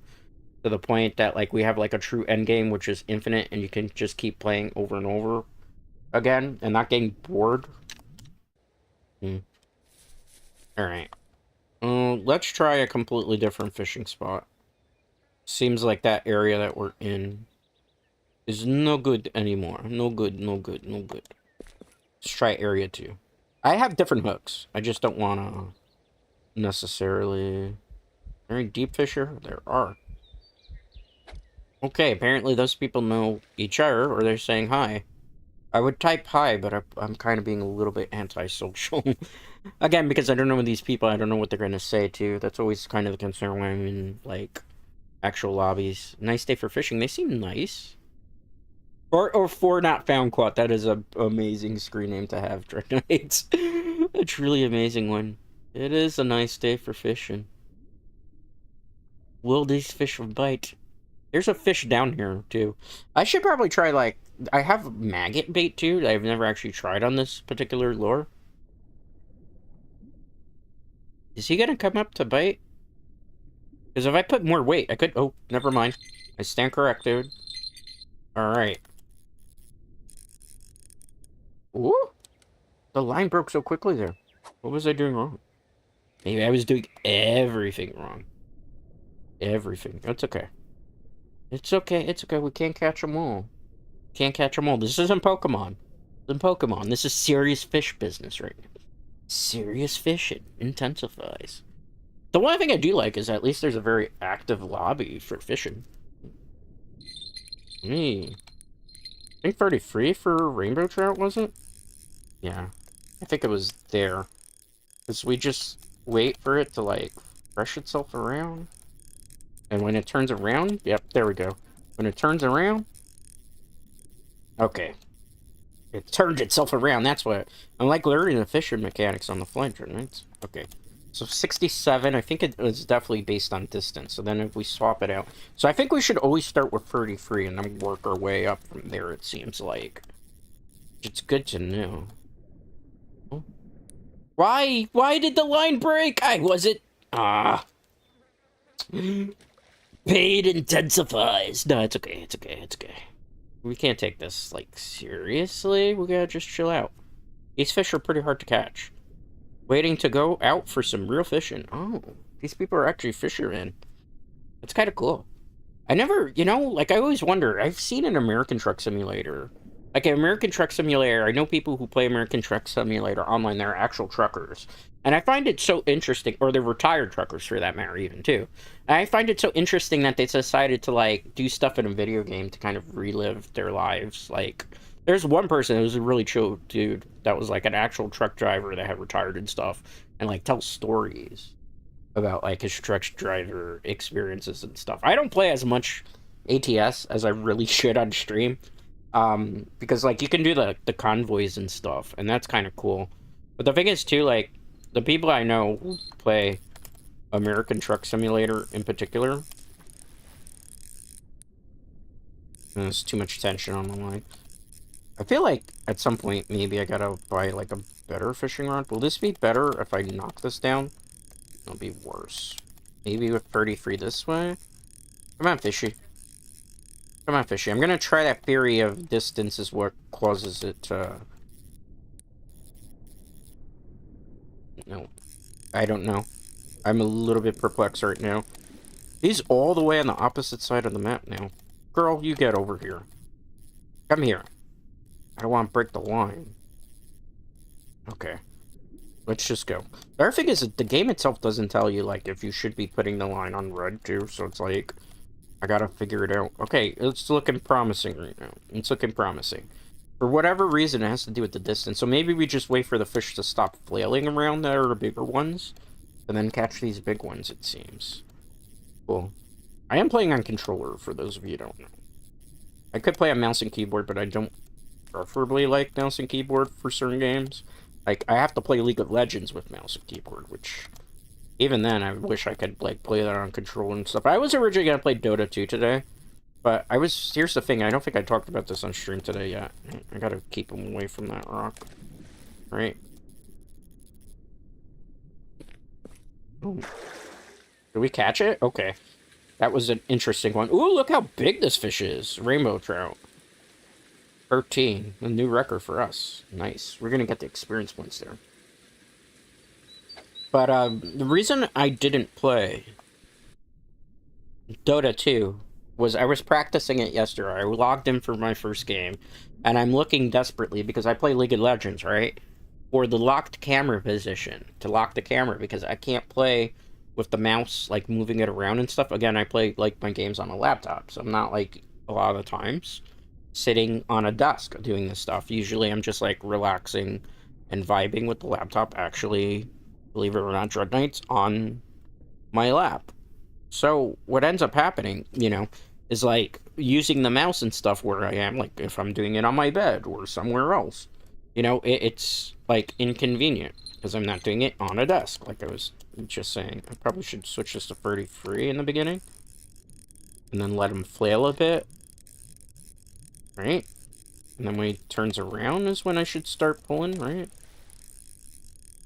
A: To the point that, like, we have, like, a true endgame, which is infinite, and you can just keep playing over and over again, and not getting bored. Alright. Let's try a completely different fishing spot. Seems like that area that we're in is no good anymore. No good, no good, no good. Let's try area 2. I have different hooks. I just don't want to necessarily... Very deep fisher? There are. Okay, apparently those people know each other, or they're saying hi. I would type hi, but I'm kind of being a little bit antisocial. Again, because I don't know these people, I don't know what they're going to say, too. That's always kind of the concern when I'm in, like, actual lobbies. Nice day for fishing. They seem nice. Or for not found caught. That is an amazing screen name to have, Dragonite. A truly amazing one. It is a nice day for fishing. Will these fish bite? There's a fish down here, too. I should probably try, like... I have maggot bait, too, that I've never actually tried on this particular lure. Is he gonna come up to bite? Because if I put more weight, I could... Oh, never mind. I stand corrected. Alright. Ooh! The line broke so quickly there. What was I doing wrong? Maybe I was doing everything wrong. Everything. It's okay. It's okay, it's okay. We can't catch them all. Can't catch them all. This isn't Pokemon. than Pokemon. This is serious fish business right now. Serious fishing intensifies. The one thing I do like is at least there's a very active lobby for fishing. Hey, I think 33 for rainbow trout, was it? Yeah, I think it was there. Because we just wait for it to, like, fresh itself around. And when it turns around, yep, there we go. When it turns around, okay. It turns itself around, that's what. I'm like learning the fishing mechanics on the flight, right? Okay. So 67, I think it was definitely based on distance. So then if we swap it out. So I think we should always start with 33 and then work our way up from there, it seems like. It's good to know. Why? Why did the line break? I wasn't... Ah. Pain intensifies. No, it's okay, it's okay, it's okay. We can't take this, like, seriously? We gotta just chill out. These fish are pretty hard to catch. Waiting to go out for some real fishing. Oh, these people are actually fishermen. That's kind of cool. I never, you know, like, I always wonder, I've seen an American Truck Simulator. Like, an American Truck Simulator, I know people who play American Truck Simulator online, they're actual truckers. And I find it so interesting, or they're retired truckers for that matter, even, too. And I find it so interesting that they decided to, like, do stuff in a video game to kind of relive their lives. Like, there's one person who was a really chill dude that was, like, an actual truck driver that had retired and stuff, and, like, tells stories about, like, his truck driver experiences and stuff. I don't play as much ATS as I really should on stream. Because, like, you can do the convoys and stuff, and that's kind of cool. But the thing is, too, like, the people I know who play American Truck Simulator in particular, there's too much tension on the line. I feel like at some point, maybe I gotta buy, like, a better fishing rod. Will this be better if I knock this down? It'll be worse. Maybe with 33 this way? Come on, fishy. Come on, fishy. I'm gonna try that theory of distance is what causes it to... No. I don't know. I'm a little bit perplexed right now. He's all the way on the opposite side of the map now. Girl, you get over here. Come here. I don't want to break the line. Okay. Let's just go. The other thing is that the game itself doesn't tell you, like, if you should be putting the line on red, too. So it's like... I gotta figure it out. Okay, it's looking promising right now. It's looking promising. For whatever reason, it has to do with the distance. So maybe we just wait for the fish to stop flailing around that are the bigger ones. And then catch these big ones, it seems. Cool. I am playing on controller, for those of you who don't know. I could play on mouse and keyboard, but I don't preferably like mouse and keyboard for certain games. Like, I have to play League of Legends with mouse and keyboard, which... Even then, I wish I could, like, play that on controller and stuff. I was originally gonna play Dota 2 today, but I was... Here's the thing, I don't think I talked about this on stream today yet. I gotta keep him away from that rock. Right? Ooh. Did we catch it? Okay. That was an interesting one. Ooh, look how big this fish is. Rainbow trout. 13. A new record for us. Nice. We're gonna get the experience points there. But, the reason I didn't play Dota 2 was I was practicing it yesterday. I logged in for my first game, and I'm looking desperately, because I play League of Legends, right? For the locked camera position, to lock the camera, because I can't play with the mouse, like, moving it around and stuff. Again, I play, like, my games on a laptop, so I'm not, like, a lot of the times sitting on a desk doing this stuff. Usually I'm just, like, relaxing and vibing with the laptop, actually... Believe it or not, Dread Knight's on my lap. So, what ends up happening, you know, is, like, using the mouse and stuff where I am, like, if I'm doing it on my bed or somewhere else. You know, it's, like, inconvenient, because I'm not doing it on a desk, like I was just saying. I probably should switch this to 33 in the beginning. And then let him flail a bit. Right? And then when he turns around is when I should start pulling, right?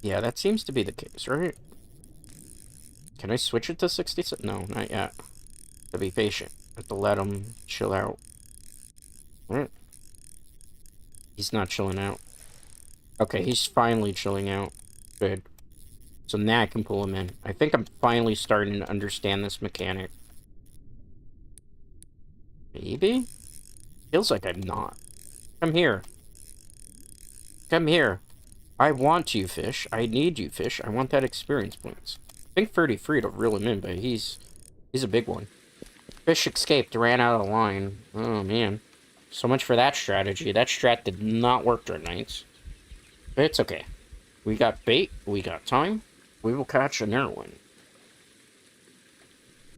A: Yeah, that seems to be the case, right? Can I switch it to 66? No, not yet. To be patient. I have to let him chill out. Right? He's not chilling out. Okay, he's finally chilling out. Good. So now I can pull him in. I think I'm finally starting to understand this mechanic. Maybe? Feels like I'm not. Come here. Come here. I want you, fish. I need you, fish. I want that experience points. I think 33 to reel him in, but he's a big one. Fish escaped, ran out of the line. Oh, man. So much for that strategy. That strat did not work during nights. But it's okay. We got bait. We got time. We will catch another one.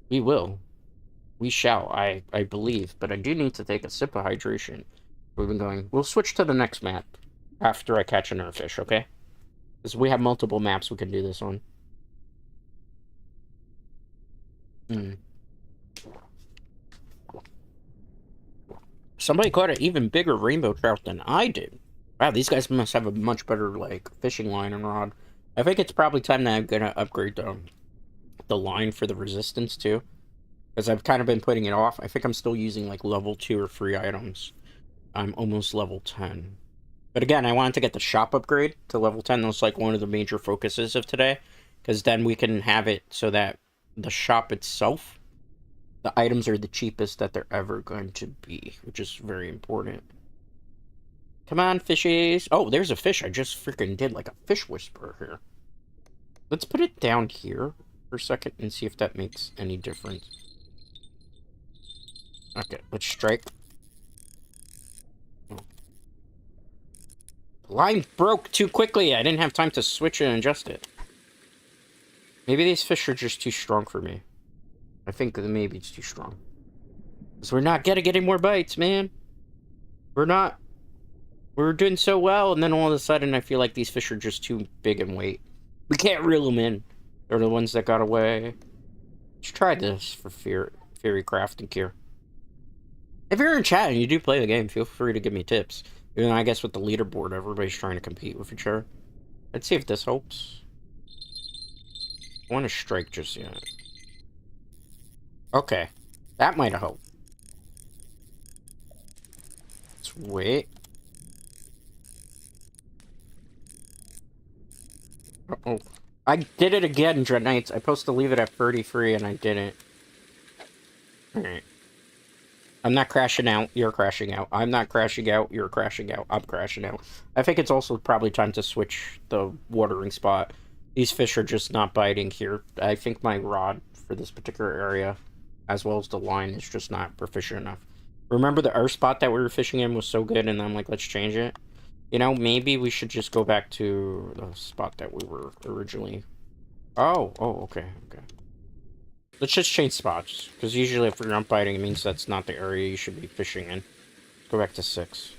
A: We will. We shall, I believe. But I do need to take a sip of hydration. We've been going. We'll switch to the next map after I catch another fish, okay? Because we have multiple maps we can do this on. Somebody caught an even bigger rainbow trout than I did. Wow, these guys must have a much better, like, fishing line and rod. I think it's probably time that I'm gonna upgrade the line for the resistance, too. Because I've kind of been putting it off. I think I'm still using, like, level 2 or 3 items. I'm almost level 10. But again, I wanted to get the shop upgrade to level 10. That was, like, one of the major focuses of today. Because then we can have it so that the shop itself, the items are the cheapest that they're ever going to be, which is very important. Come on, fishies. Oh, there's a fish. I just freaking did like a fish whisperer here. Let's put it down here for a second and see if that makes any difference. Okay, let's strike. Oh. The line broke too quickly. I didn't have time to switch and adjust it. Maybe these fish are just too strong for me. I think that maybe it's too strong. Because we're not getting any more bites, man. We're not. We're doing so well, and then all of a sudden I feel like these fish are just too big in weight. We can't reel them in. They're the ones that got away. Let's try this for Fairy Crafting Gear. If you're in chat and you do play the game, feel free to give me tips. Even though I guess with the leaderboard, everybody's trying to compete with each other. Let's see if this helps. I want to strike just yet. Okay. That might have helped. Let's wait. Uh-oh. I did it again, Dread Knights. I supposed to leave it at 33 and I didn't. Alright. I'm not crashing out, you're crashing out. I'm not crashing out, you're crashing out. I'm crashing out. I think it's also probably time to switch the watering spot. These fish are just not biting here. I think my rod for this particular area, as well as the line, is just not proficient enough. Remember the earth spot that we were fishing in was so good, and I'm like, let's change it? You know, maybe we should just go back to the spot that we were originally... Oh, okay. Let's just change spots, because usually if you're not biting, it means that's not the area you should be fishing in. Let's go back to 6.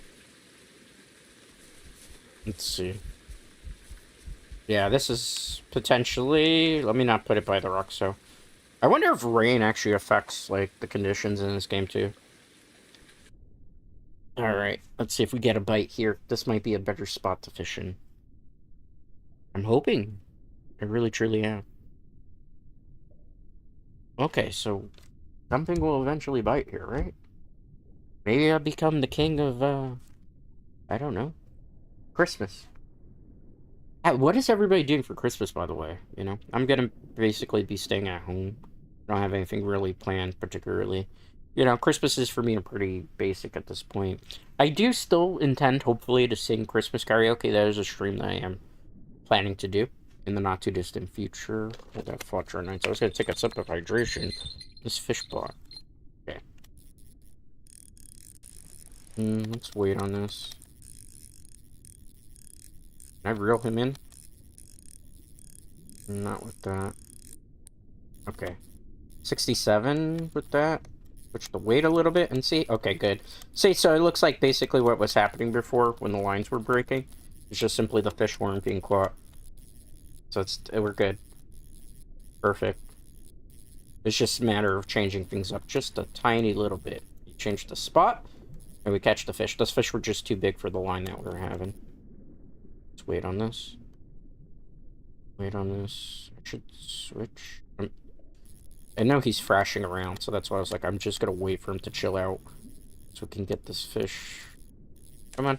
A: Let's see. Yeah, this is potentially... Let me not put it by the rock, so... I wonder if rain actually affects, like, the conditions in this game, too. Alright, let's see if we get a bite here. This might be a better spot to fish in. I'm hoping. I really, truly am. Okay, so something will eventually bite here, right? Maybe I'll become the king of, I don't know. Christmas. What is everybody doing for Christmas, by the way? You know, I'm gonna basically be staying at home. I don't have anything really planned, particularly. You know, Christmas is for me pretty basic at this point. I do still intend, hopefully, to sing Christmas karaoke. That is a stream that I am planning to do in the not-too-distant future. I got Fletcher Nights. I was going to take a sip of hydration. This fish bot. Okay. Let's wait on this. Can I reel him in? Not with that. Okay. 67 with that. Switch the weight a little bit and see. Okay, good. See, so it looks like basically what was happening before when the lines were breaking. It's just simply the fish weren't being caught. So we're good. Perfect. It's just a matter of changing things up just a tiny little bit. You change the spot, and we catch the fish. Those fish were just too big for the line that we were having. Let's wait on this. Wait on this. I should switch. I know he's thrashing around, so that's why I was like, I'm just gonna wait for him to chill out so we can get this fish. Come on.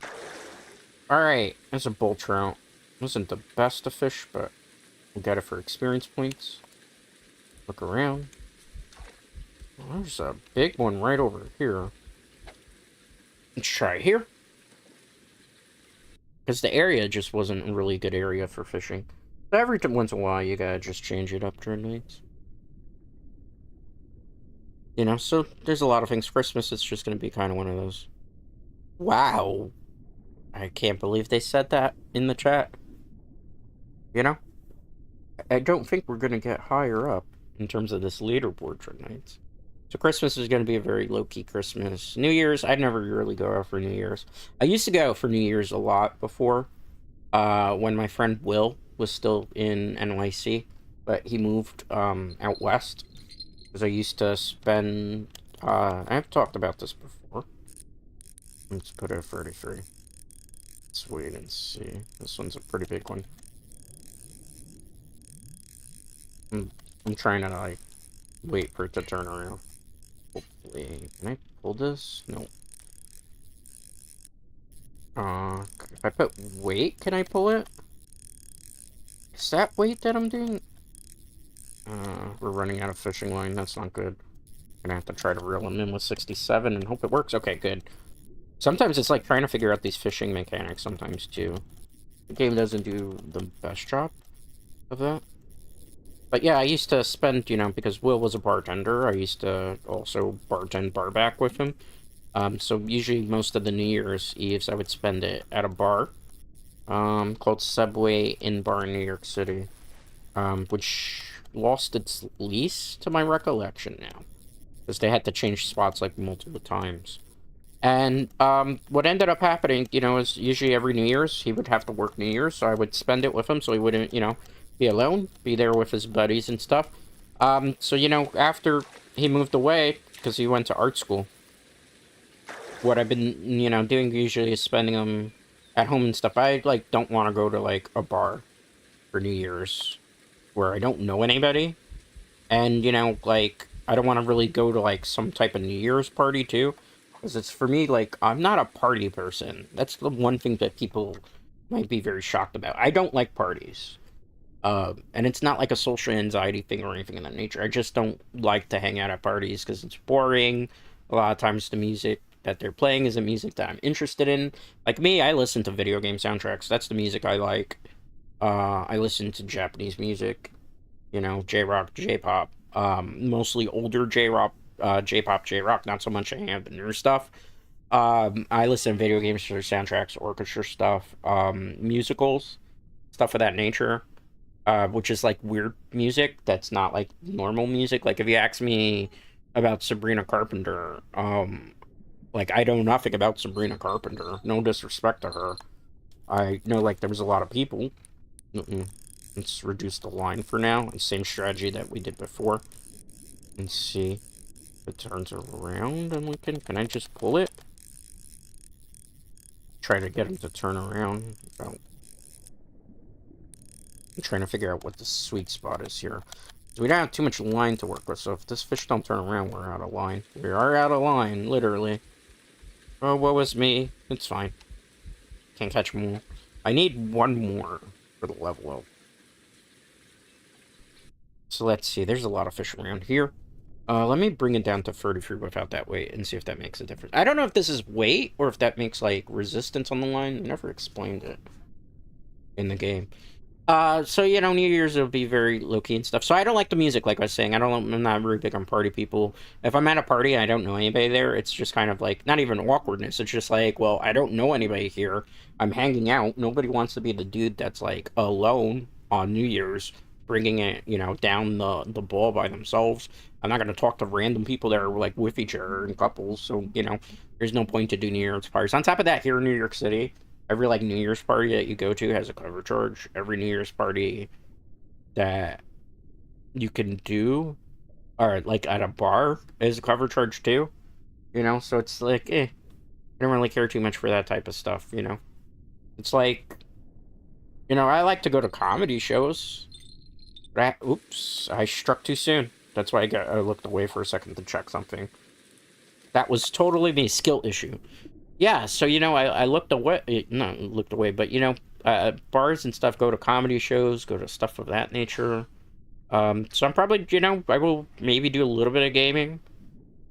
A: Alright, that's a bull trout. Wasn't the best of fish, but we got it for experience points. Look around. Well, there's a big one right over here. Let's try here. because the area just wasn't a really good area for fishing. But every once in a while, you gotta just change it up during nights. You know, so there's a lot of things. Christmas, it's just gonna be kind of one of those. Wow. I can't believe they said that in the chat. You know? I don't think we're gonna get higher up in terms of this leaderboard for nights. So Christmas is gonna be a very low-key Christmas. New Year's, I'd never really go out for New Year's. I used to go for New Year's a lot before, when my friend Will was still in NYC, but he moved out west. Because I used to spend, I've talked about this before. Let's put it at 33. Let's wait and see. This one's a pretty big one. I'm trying to, like, wait for it to turn around. Hopefully. Can I pull this? No. If I put weight, can I pull it? Is that weight that I'm doing? We're running out of fishing line. That's not good. Gonna have to try to reel him in with 67 and hope it works. Okay, good. Sometimes it's like trying to figure out these fishing mechanics sometimes, too. The game doesn't do the best job of that. But yeah, I used to spend, you know, because Will was a bartender, I used to also bartend barback with him. So usually most of the New Year's Eves, I would spend it at a bar, called Subway in Bar in New York City, which lost its lease to my recollection now, because they had to change spots like multiple times. And what ended up happening, you know, is usually every New Year's he would have to work New Year's, so I would spend it with him, so he wouldn't, you know, be alone, be there with his buddies and stuff. So you know, after he moved away because he went to art school, what I've been, you know, doing usually is spending them at home and stuff. I like don't want to go to like a bar for New Year's where I don't know anybody. And, you know, like, I don't want to really go to, like, some type of New Year's party, too. Because it's, for me, like, I'm not a party person. That's the one thing that people might be very shocked about. I don't like parties. And it's not like a social anxiety thing or anything of that nature. I just don't like to hang out at parties because it's boring. A lot of times the music that they're playing isn't music that I'm interested in. Like me, I listen to video game soundtracks. That's the music I like. I listen to Japanese music, you know, J-rock, J-pop, mostly older J-rock, J-pop, J-rock, not so much any of the newer stuff. I listen to video games for soundtracks, orchestra stuff, musicals, stuff of that nature, which is like weird music that's not like normal music. Like if you ask me about Sabrina Carpenter, like I know nothing about Sabrina Carpenter. No disrespect to her. I know like there was a lot of people. Let's reduce the line for now. Same strategy that we did before. And see if it turns around and we can I just pull it? Try to get him to turn around. I'm trying to figure out what the sweet spot is here. So we don't have too much line to work with, so if this fish don't turn around, we're out of line. We are out of line, literally. Oh, what was me? It's fine. Can't catch more. I need one more for the level up. So let's see, there's a lot of fish around here. Let me bring it down to 33 without that weight and see if that makes a difference. I don't know if this is weight or if that makes, like, resistance on the line. I never explained it in the game. So, you know, New Year's will be very low-key and stuff. So I don't like the music, like I was saying. I'm not really big on party people. If I'm at a party and I don't know anybody there, it's just kind of like, not even awkwardness. It's just like, well, I don't know anybody here. I'm hanging out. Nobody wants to be the dude that's, like, alone on New Year's, bringing it, you know, down the ball by themselves. I'm not going to talk to random people that are, like, with each other in couples. So, you know, there's no point to do New Year's parties. On top of that, here in New York City, every, like, New Year's party that you go to has a cover charge. Every New Year's party that you can do, or, like, at a bar is a cover charge, too. You know, so it's like, I don't really care too much for that type of stuff, you know? It's like, you know, I like to go to comedy shows. Oops, I struck too soon. That's why I looked away for a second to check something. That was totally me, skill issue. Yeah, so, you know, I looked away, not looked away, but, you know, bars and stuff, go to comedy shows, go to stuff of that nature. So I'm probably, you know, I will maybe do a little bit of gaming.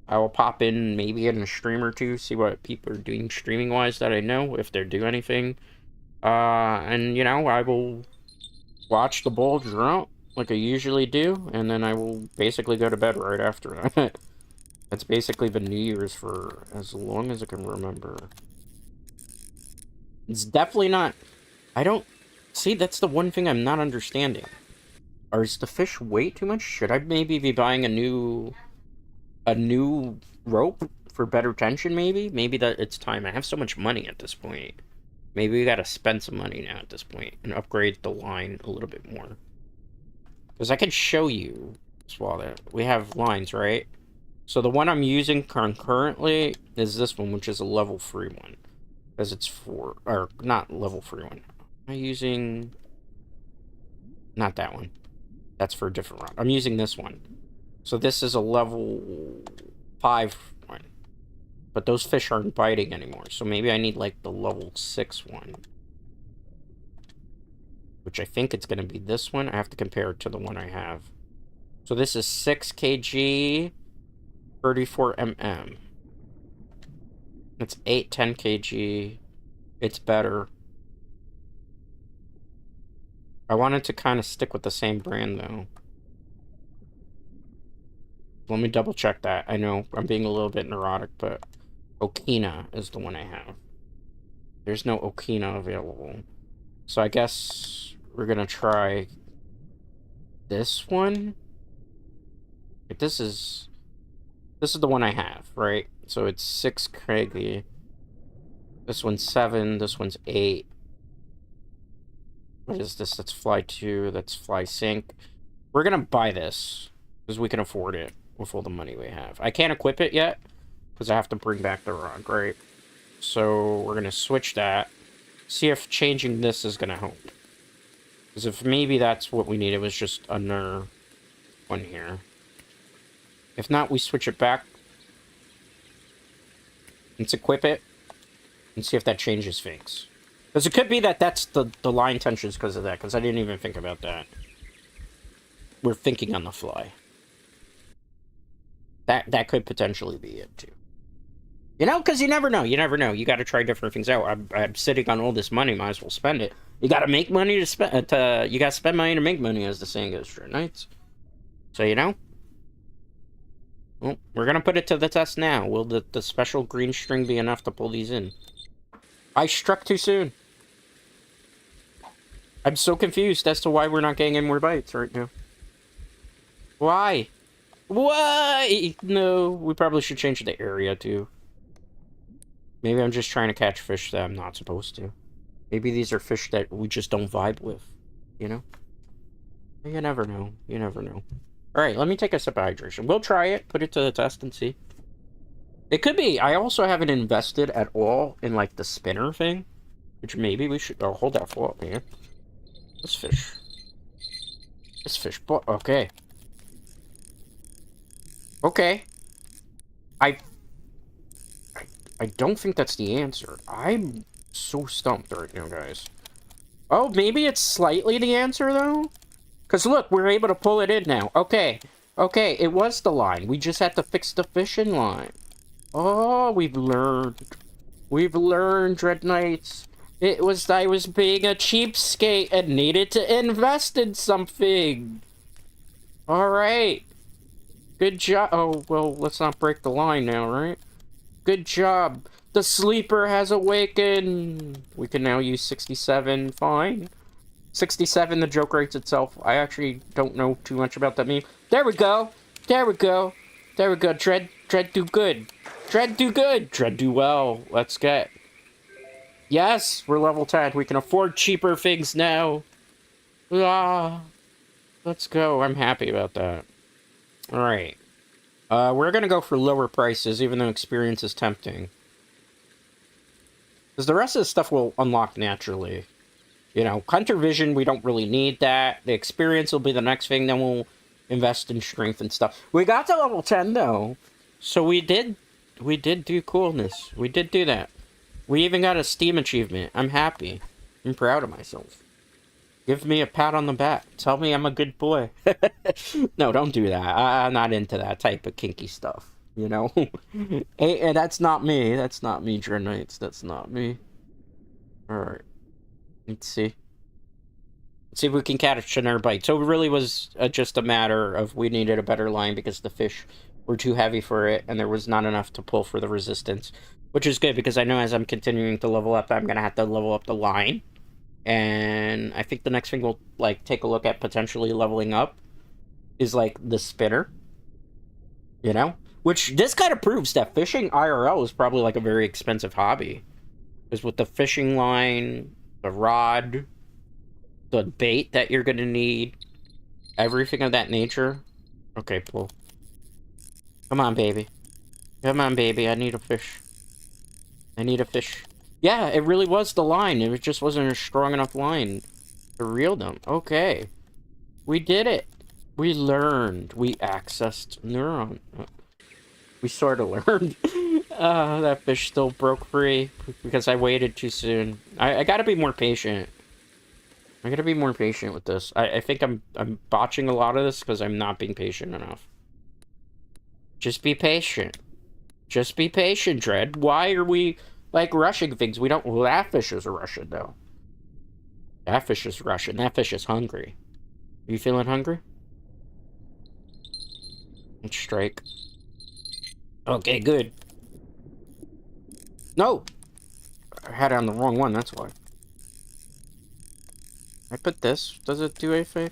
A: I will pop in maybe in a stream or two, see what people are doing streaming-wise that I know, if they do anything. And, you know, I will watch the bowl drop like I usually do, and then I will basically go to bed right after that. That's basically been New Year's for as long as I can remember. It's definitely not... I don't... See, that's the one thing I'm not understanding. Is the fish way too much? Should I maybe be buying a new rope for better tension, maybe? Maybe that it's time. I have so much money at this point. Maybe we gotta spend some money now at this point and upgrade the line a little bit more. Because I can show you as well that we have lines, right? So the one I'm using concurrently is this one, which is a level 3 one. Because it's for... Or, not level 3 one. Am I using... Not that one. That's for a different route. I'm using this one. So this is a level 5 one. But those fish aren't biting anymore. So maybe I need, like, the level 6 one. Which I think it's going to be this one. I have to compare it to the one I have. So this is 6 kg, 34 mm. It's 10 kg. It's better. I wanted to kind of stick with the same brand, though. Let me double check that. I know I'm being a little bit neurotic, but Okina is the one I have. There's no Okina available. So I guess we're gonna try this one. This is the one I have, right? So it's 6 kg. This one's 7. This one's 8. What is this? That's fly 2. That's fly sink. We're gonna buy this because we can afford it with all the money we have. I can't equip it yet because I have to bring back the rod, right? So we're gonna switch that. See if changing this is gonna help. Because if maybe that's what we need, it was just another one here. If not, we switch it back. Let's equip it and see if that changes things. Because it could be that that's the line tensions because of that, because I didn't even think about that. We're thinking on the fly. That could potentially be it, too. You know, because you never know. You never know. You got to try different things out. I'm sitting on all this money. Might as well spend it. You got to make money to spend. You got to spend money to make money, as the saying goes, for nights. So, you know. Well, we're going to put it to the test now. Will the special green string be enough to pull these in? I struck too soon. I'm so confused as to why we're not getting any more bites right now. Why? Why? No, we probably should change the area, too. Maybe I'm just trying to catch fish that I'm not supposed to. Maybe these are fish that we just don't vibe with, you know? You never know. You never know. Alright, let me take a sip of hydration. We'll try it, put it to the test, and see. It could be. I also haven't invested at all in, like, the spinner thing. Which maybe we should... Oh, hold that float, man. This fish. This fish... Okay. Okay. I don't think that's the answer. I'm so stumped right now, guys. Oh, maybe it's slightly the answer, though? Because, look, we're able to pull it in now. Okay. Okay, it was the line. We just had to fix the fishing line. Oh, we've learned. We've learned, Dread Knights. I was being a cheapskate and needed to invest in something. Alright. Good job. Oh, well, let's not break the line now, right? Good job. The sleeper has awakened. We can now use 67. Fine. 67, the joke writes itself. I actually don't know too much about that meme. There we go. There we go. There we go. Dread do good. Dread do good. Dread do well. Let's get. Yes, we're level 10. We can afford cheaper things now. Ah. Let's go. I'm happy about that. Alright. We're gonna go for lower prices, even though experience is tempting. Because the rest of the stuff will unlock naturally. You know, Hunter Vision, we don't really need that. The experience will be the next thing, then we'll invest in strength and stuff. We got to level 10, though. So we did do coolness. We did do that. We even got a Steam achievement. I'm happy. I'm proud of myself. Give me a pat on the back. Tell me I'm a good boy. No, don't do that. I'm not into that type of kinky stuff. You know? And that's not me. That's not me, Dread Knights. That's not me. Alright. Let's see. Let's see if we can catch another bite. So it really was just a matter of we needed a better line because the fish were too heavy for it, and there was not enough to pull for the resistance. Which is good, because I know as I'm continuing to level up, I'm going to have to level up the line. And I think the next thing we'll, like, take a look at potentially leveling up is, like, the spinner. You know? Which, this kind of proves that fishing IRL is probably, like, a very expensive hobby. Because with the fishing line, the rod, the bait that you're going to need, everything of that nature. Okay, pull. Come on, baby. Come on, baby. I need a fish. I need a fish. Yeah, it really was the line. It just wasn't a strong enough line to reel them. Okay. We did it. We learned. We accessed neuron. We sort of learned. That fish still broke free because I waited too soon. I gotta be more patient. I gotta be more patient with this. I think I'm botching a lot of this because I'm not being patient enough. Just be patient. Just be patient, Dread. Why are we, like, rushing things? We don't... Well, that fish is Russian, though. That fish is Russian. That fish is hungry. Are you feeling hungry? Let's strike. Okay, good. No! I had it on the wrong one, that's why. I put this. Does it do anything?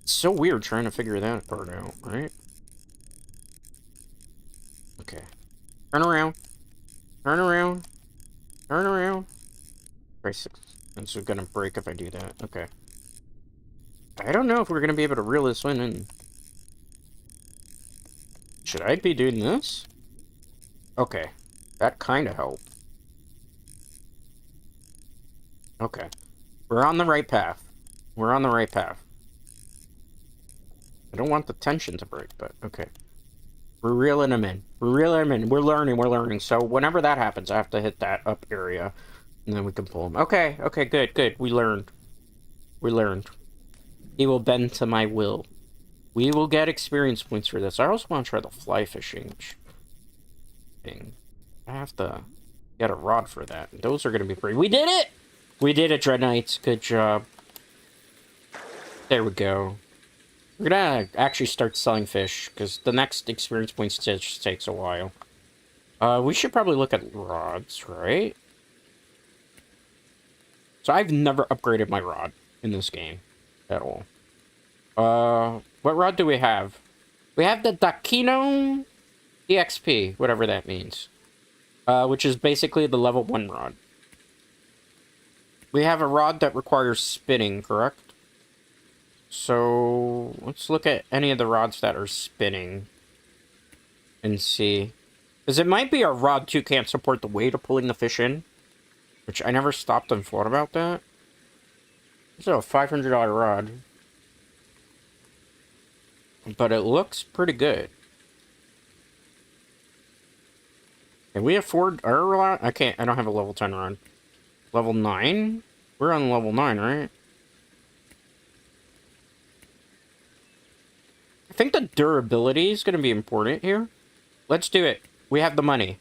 A: It's so weird trying to figure that part out, right? Okay. Turn around. Turn around. Turn around. Christ, this is gonna break if I do that. Okay. I don't know if we're gonna be able to reel this one in. Should I be doing this? Okay. That kind of helped. Okay. We're on the right path. We're on the right path. I don't want the tension to break, but okay. We're reeling them in. We're reeling them in. We're learning. So whenever that happens, I have to hit that up area, and then we can pull them. Okay, okay, good. We learned. We learned. He will bend to my will. We will get experience points for this. I also want to try the fly fishing thing. I have to get a rod for that. Those are going to be free. We did it! We did it, Dread Knights. Good job. There we go. We're gonna actually start selling fish, because the next experience point stitch takes a while. We should probably look at rods, right? So I've never upgraded my rod in this game at all. What rod do we have? We have the Dakino EXP, whatever that means. Which is basically the level 1 rod. We have a rod that requires spinning, correct? So, let's look at any of the rods that are spinning and see. Because it might be our rod, too, can't support the weight of pulling the fish in. Which I never stopped and thought about that. This is a $500 rod. But it looks pretty good. Can we afford our rod? I can't. I don't have a level 10 rod. Level 9? We're on level 9, right? I think the durability is going to be important here. Let's do it. We have the money.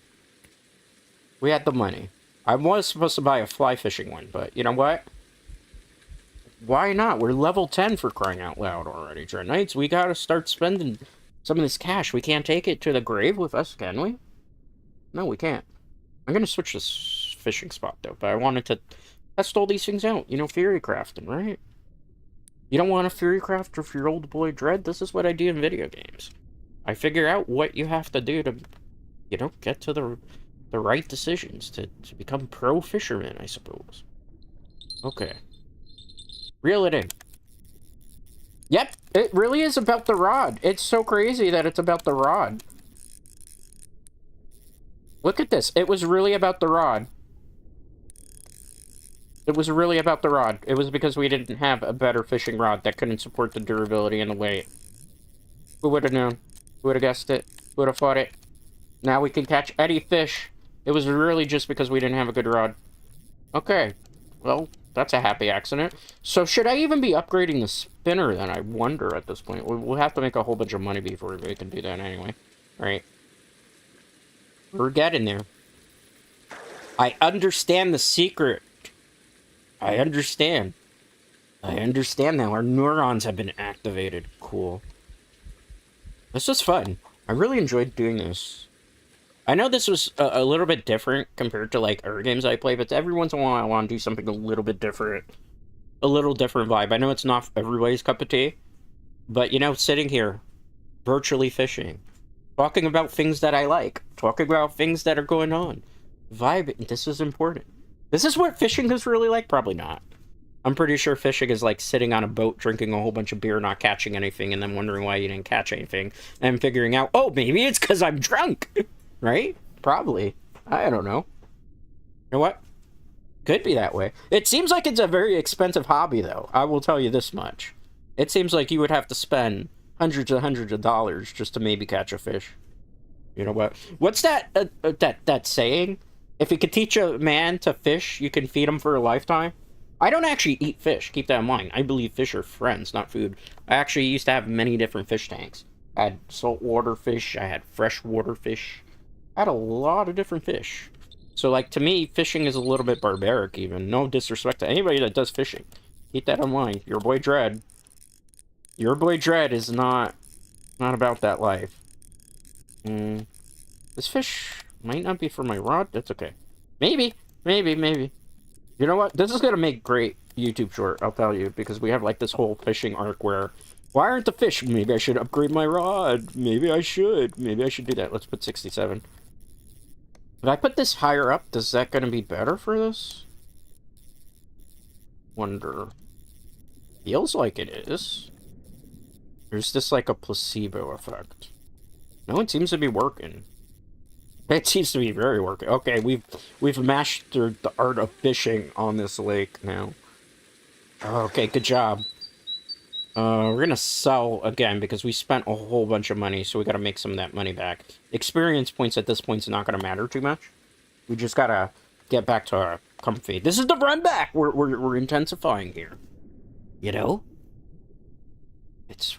A: We had the money. I was supposed to buy a fly fishing one, but you know what? Why not? We're level 10 for crying out loud already, Dread Knights. We gotta start spending some of this cash. We can't take it to the grave with us, can we? No, we can't. I'm gonna switch this fishing spot, though, but I wanted to test all these things out. You know, theory crafting, right? You don't want a theory crafter for your old boy Dread? This is what I do in video games. I figure out what you have to do to, you know, get to the right decisions to become pro fisherman, I suppose. Okay. Reel it in. Yep, it really is about the rod. It's so crazy that it's about the rod. Look at this. It was really about the rod. It was really about the rod. It was because we didn't have a better fishing rod that couldn't support the durability and the weight. Who would have known? Who would have guessed it? Who would have thought it? Now we can catch any fish. It was really just because we didn't have a good rod. Okay. Well, that's a happy accident. So should I even be upgrading the spinner then? I wonder at this point. We'll have to make a whole bunch of money before we can do that anyway. Right. We're getting there. I understand the secret I understand. I understand now. Our neurons have been activated. Cool. This was fun. I really enjoyed doing this. I know this was a little bit different compared to, like, other games I play, but every once in a while I want to do something a little bit different. A little different vibe. I know it's not everybody's cup of tea, but, you know, sitting here, virtually fishing, talking about things that I like, talking about things that are going on, vibing, this is important. This is what fishing is really like? Probably not. I'm pretty sure fishing is like sitting on a boat, drinking a whole bunch of beer, not catching anything, and then wondering why you didn't catch anything, and figuring out, oh, maybe it's because I'm drunk, right? Probably. I don't know. You know what? Could be that way. It seems like it's a very expensive hobby, though. I will tell you this much. It seems like you would have to spend hundreds of dollars just to maybe catch a fish. You know what? What's that saying? If you could teach a man to fish, you can feed him for a lifetime. I don't actually eat fish. Keep that in mind. I believe fish are friends, not food. I actually used to have many different fish tanks. I had saltwater fish. I had freshwater fish. I had a lot of different fish. So, like, to me, fishing is a little bit barbaric, even. No disrespect to anybody that does fishing. Keep that in mind. Your boy Dread. Your boy Dread is not about that life. This fish might not be for my rod. That's okay. Maybe. You know what? This is gonna make great YouTube short, I'll tell you, because we have, like, this whole fishing arc where, why aren't the fish? Maybe I should upgrade my rod. Maybe I should do that. Let's put 67. If I put this higher up, is that gonna be better for this? Wonder. Feels like it is. There's this, like, a placebo effect. No, it seems to be working. It seems to be very working. Okay, we've mastered the art of fishing on this lake now. Okay, good job. We're gonna sell again because we spent a whole bunch of money, so we gotta make some of that money back. Experience points at this point is not gonna matter too much. We just gotta get back to our comfy. This is the run back. We're intensifying here. You know? It's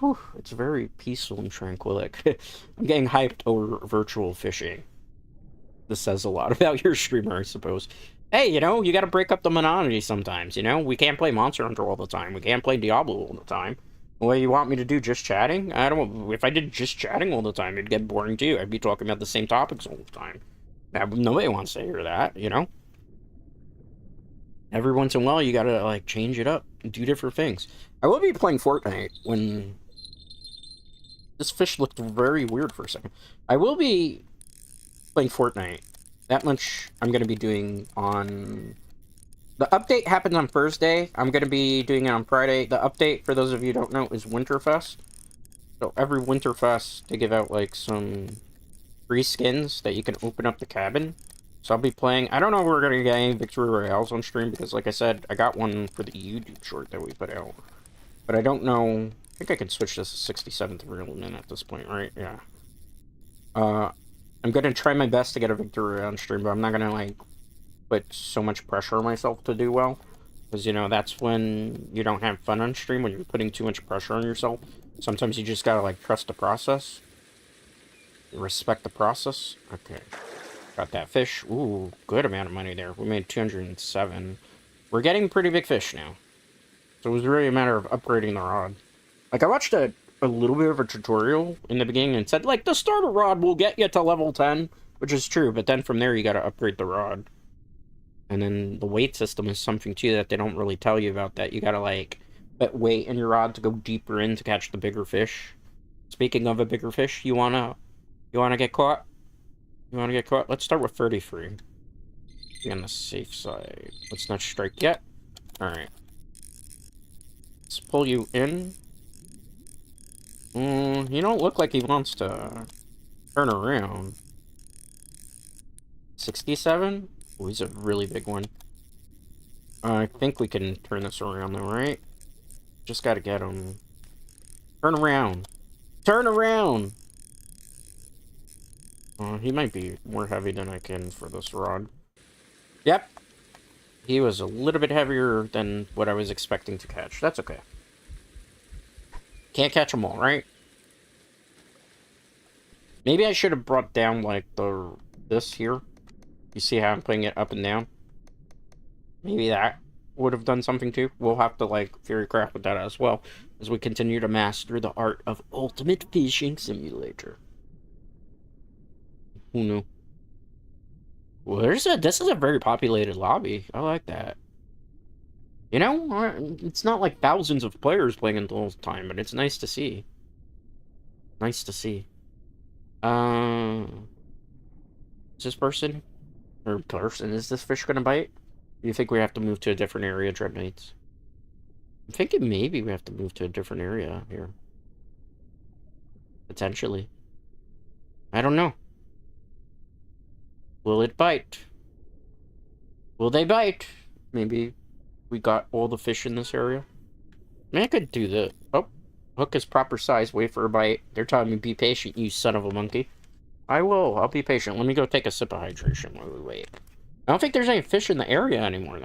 A: very peaceful and tranquilic. I'm getting hyped over virtual fishing. This says a lot about your streamer, I suppose. Hey, you know, you gotta break up the monotony sometimes, you know? We can't play Monster Hunter all the time. We can't play Diablo all the time. What do you want me to do, just chatting? I don't... If I did just chatting all the time, it'd get boring too. I'd be talking about the same topics all the time. Nobody wants to hear that, you know? Every once in a while, you gotta, like, change it up. Do different things. I will be playing Fortnite when... This fish looked very weird for a second. I will be playing Fortnite. That much I'm going to be doing on... The update happens on Thursday. I'm going to be doing it on Friday. The update, for those of you who don't know, is Winterfest. So every Winterfest, they give out, like, some free skins that you can open up the cabin. So I'll be playing... I don't know if we're going to get any Victory Royales on stream, because, like I said, I got one for the YouTube short that we put out. But I don't know... I think I can switch this to 67th real min at this point, right? Yeah. I'm gonna try my best to get a victory on stream, but I'm not gonna, like, put so much pressure on myself to do well. Because, you know, that's when you don't have fun on stream, when you're putting too much pressure on yourself. Sometimes you just gotta, like, trust the process. Respect the process. Okay. Got that fish. Ooh, good amount of money there. We made 207. We're getting pretty big fish now. So it was really a matter of upgrading the rod. Like, I watched a little bit of a tutorial in the beginning and said, like, the starter rod will get you to level 10, which is true, but then from there you gotta upgrade the rod. And then the weight system is something, too, that they don't really tell you about that. You gotta, like, put weight in your rod to go deeper in to catch the bigger fish. Speaking of a bigger fish, you wanna get caught? You wanna get caught? Let's start with 33. Be on the safe side. Let's not strike yet. Alright. Let's pull you in. You don't look like he wants to turn around. 67? Oh, he's a really big one. I think we can turn this around though, right? Just gotta get him. Turn around. Turn around! He might be more heavy than I can for this rod. Yep. He was a little bit heavier than what I was expecting to catch. That's okay. Can't catch them all, right? Maybe I should have brought down, like, this here. You see how I'm putting it up and down? Maybe that would have done something too. We'll have to, like, theory craft with that as well, as we continue to master the art of Ultimate Fishing Simulator. Who knew? Well, this is a very populated lobby. I like that. You know, it's not like thousands of players playing it the whole time, but it's nice to see. Nice to see. Is this person? Or person, is this fish gonna bite? Do you think we have to move to a different area, Dread Knights? I'm thinking maybe we have to move to a different area here. Potentially. I don't know. Will it bite? Will they bite? Maybe we got all the fish in this area. I mean, I could do this. Oh, hook is proper size. Wait for a bite. They're telling me be patient, you son of a monkey. I will. I'll be patient. Let me go take a sip of hydration while we wait. I don't think there's any fish in the area anymore,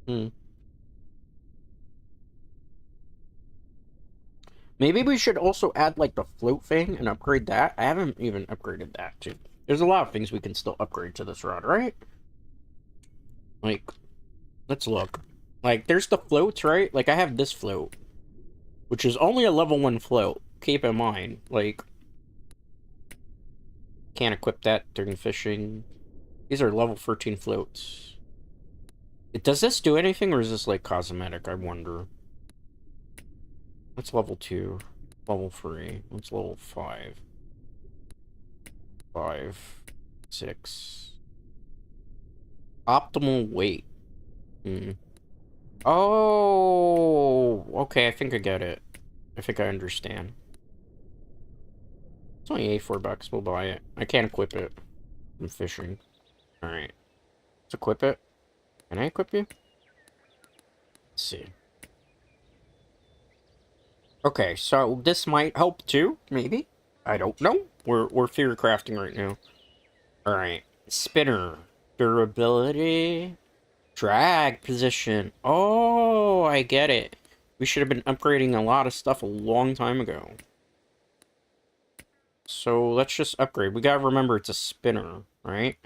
A: though. Maybe we should also add, like, the float thing and upgrade that. I haven't even upgraded that, too. There's a lot of things we can still upgrade to this rod, right? Like, let's look. Like, there's the floats, right? Like, I have this float, which is only a level 1 float. Keep in mind, like, can't equip that during fishing. These are level 13 floats. Does this do anything, or is this, like, cosmetic? I wonder. That's level 2. Level 3. What's level 5? 5. 6. Optimal weight. Oh, okay, I think I get it. I think I understand. It's only $84. We'll buy it. I can't equip it. I'm fishing. Alright. Let's equip it. Can I equip you? Let's see. Okay, so this might help too, maybe? I don't know. We're theory crafting right now. Alright. Spinner. Durability. Drag position. Oh, I get it. We should have been upgrading a lot of stuff a long time ago. So let's just upgrade. We gotta remember it's a spinner, right?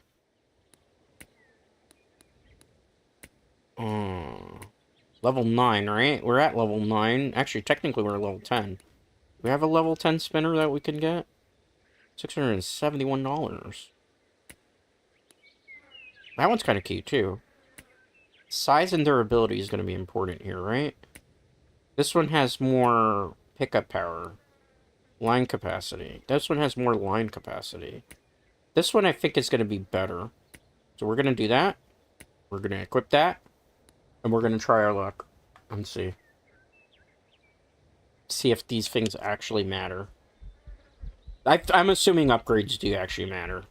A: Level 9, right? We're at level 9. Actually, technically we're at level 10. We have a level 10 spinner that we can get? $671. That one's kind of cute, too. Size and durability is going to be important here, right? This one has more pickup power. Line capacity. This one has more line capacity. This one I think is going to be better. So we're going to do that. We're going to equip that. And we're going to try our luck. And see. See if these things actually matter. I'm assuming upgrades do actually matter.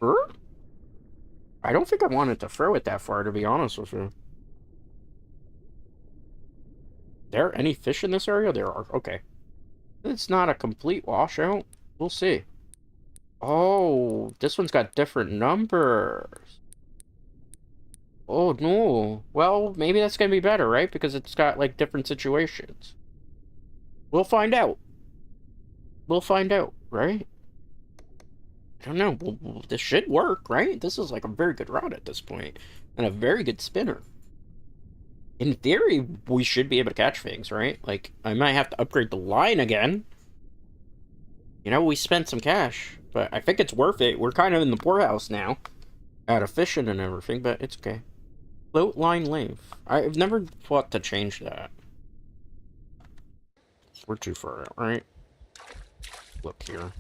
A: I don't think I wanted to throw it that far, to be honest with you. There any fish in this area? There are. Okay. It's not a complete washout. We'll see. Oh, this one's got different numbers. Oh, no. Well, maybe that's going to be better, right? Because it's got, like, different situations. We'll find out. We'll find out, right? I don't know. Well, this should work, right? This is, like, a very good rod at this point. And a very good spinner. In theory, we should be able to catch things, right? Like, I might have to upgrade the line again. You know, we spent some cash. But I think it's worth it. We're kind of in the poorhouse now. Out of fishing and everything, but it's okay. Float line length. I've never thought to change that. We're too far out, right? Look here.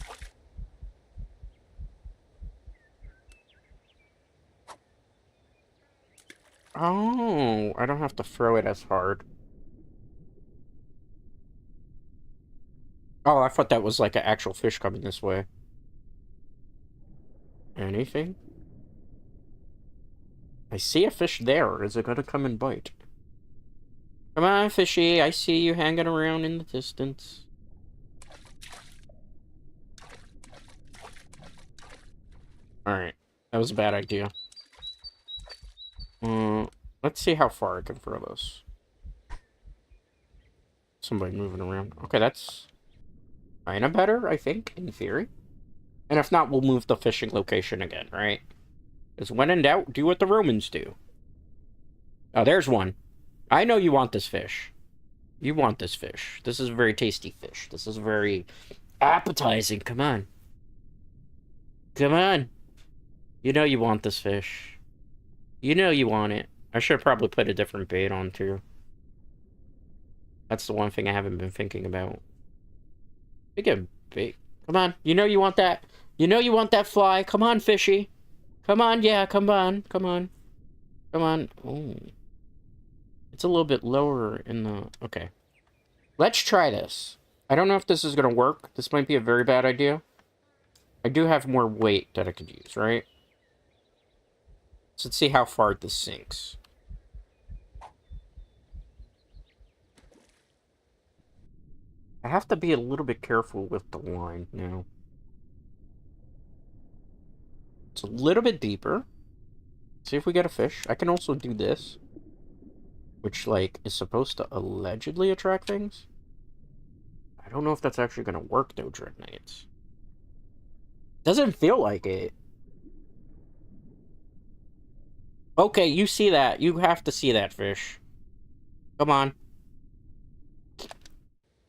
A: Oh, I don't have to throw it as hard. Oh, I thought that was like an actual fish coming this way. Anything? I see a fish there. Is it gonna come and bite? Come on, fishy. I see you hanging around in the distance. Alright. That was a bad idea. Let's see how far I can throw this. Somebody moving around. Okay, that's kind of better, I think, in theory. And if not, we'll move the fishing location again, right? Because when in doubt, do what the Romans do. Oh, there's one. I know you want this fish. You want this fish. This is a very tasty fish. This is very appetizing. Come on. Come on. You know you want this fish. You know you want it. I should probably put a different bait on, too. That's the one thing I haven't been thinking about. Pick a bait. Come on. You know you want that. You know you want that fly. Come on, fishy. Come on, yeah, come on. Come on. Come on. Ooh. It's a little bit lower in the... Okay. Let's try this. I don't know if this is going to work. This might be a very bad idea. I do have more weight that I could use, right? So let's see how far this sinks. I have to be a little bit careful with the line now. It's a little bit deeper. See if we get a fish. I can also do this, which, like, is supposed to allegedly attract things. I don't know if that's actually going to work, though, Dread Knights. Doesn't feel like it. Okay, you see that. You have to see that fish. Come on.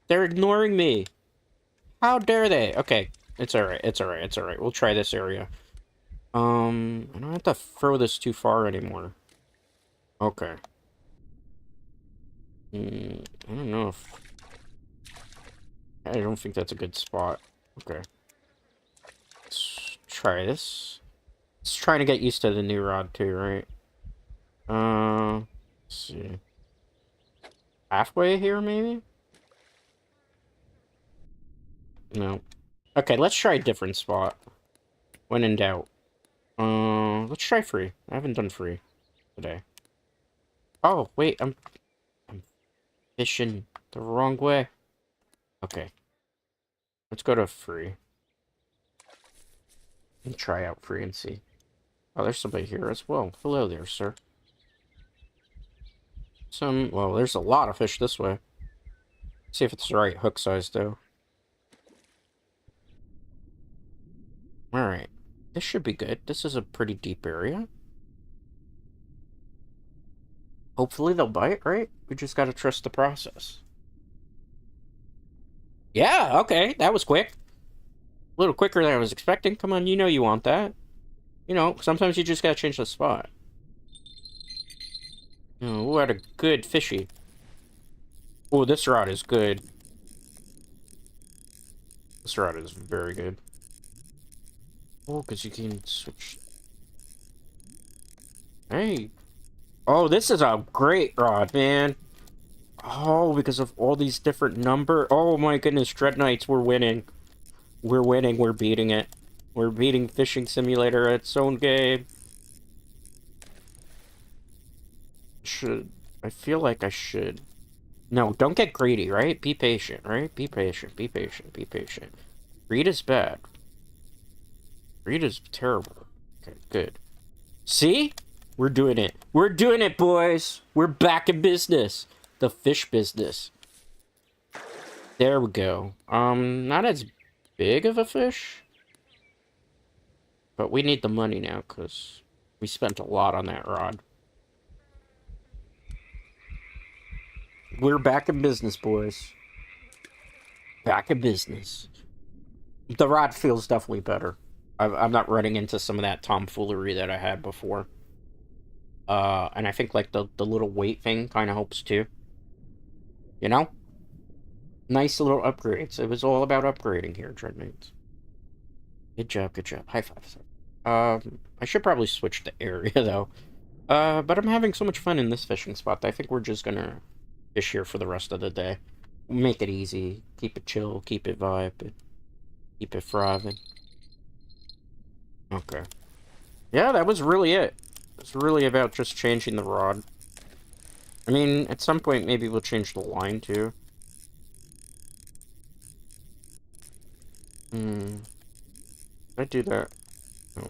A: They're ignoring me. How dare they? Okay, it's alright, it's alright, it's alright. We'll try this area. I don't have to throw this too far anymore. Okay. I don't know if... I don't think that's a good spot. Okay. Let's try this. It's trying to get used to the new rod too, right? Let's see. Halfway here, maybe? No. Okay, let's try a different spot. When in doubt. Let's try free. I haven't done free today. Oh, wait, I'm fishing the wrong way. Okay. Let's go to free. And try out free and see. Oh, there's somebody here as well. Hello there, sir. Well, there's a lot of fish this way. See if it's the right hook size, though. Alright. This should be good. This is a pretty deep area. Hopefully they'll bite, right? We just gotta trust the process. Yeah, okay. That was quick. A little quicker than I was expecting. Come on, you know you want that. You know, sometimes you just gotta change the spot. Oh, what a good fishy. Oh, this rod is good. This rod is very good. Oh, because you can switch. Hey. Oh, this is a great rod, man. Oh, because of all these different Oh my goodness, Dread Knights, we're winning. We're winning, we're beating it. We're beating Fishing Simulator at its own game. I feel like I should. No, don't get greedy, right? Be patient, right? Be patient, be patient, be patient. Greed is bad. Greed is terrible. Okay, good. See? We're doing it. We're doing it, boys. We're back in business. The fish business. There we go. Not as big of a fish. But we need the money now, because we spent a lot on that rod. We're back in business, boys. Back in business. The rod feels definitely better. I'm not running into some of that tomfoolery that I had before. And I think, like, the little weight thing kind of helps, too. You know? Nice little upgrades. It was all about upgrading here, Dread Knights. Good job, good job. High five, sir. I should probably switch the area, though. But I'm having so much fun in this fishing spot that I think we're just gonna fish here for the rest of the day. Make it easy. Keep it chill. Keep it vibe. Keep it thriving. Okay. Yeah, that was really it. It's really about just changing the rod. I mean, at some point, maybe we'll change the line, too. Did I do that? No.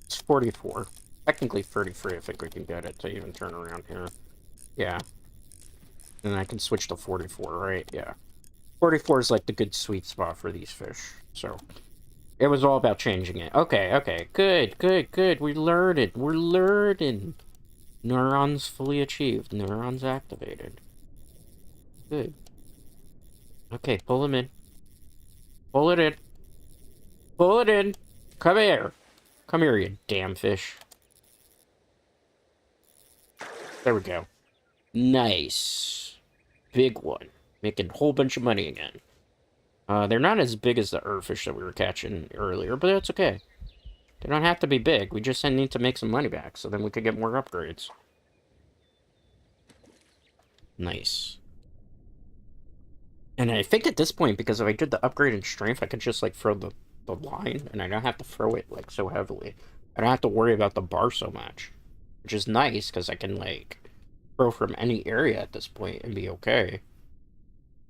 A: It's 44. Technically 33, I think we can get it to even turn around here. Yeah. And I can switch to 44, right? Yeah. 44 is like the good sweet spot for these fish. So it was all about changing it. Okay, okay. Good, good, good. We're learning. We're learning. Neurons fully achieved. Neurons activated. Good. Okay, pull him in. Pull it in. Pull it in. Come here. Come here, you damn fish. There we go. Nice. Big one. Making a whole bunch of money again. They're not as big as the earthfish that we were catching earlier, but that's okay. They don't have to be big. We just need to make some money back, so then we could get more upgrades. Nice. And I think at this point, because if I did the upgrade in strength, I could just, like, throw the line, and I don't have to throw it, like, so heavily. I don't have to worry about the bar so much. Which is nice, because I can, like, throw from any area at this point and be okay.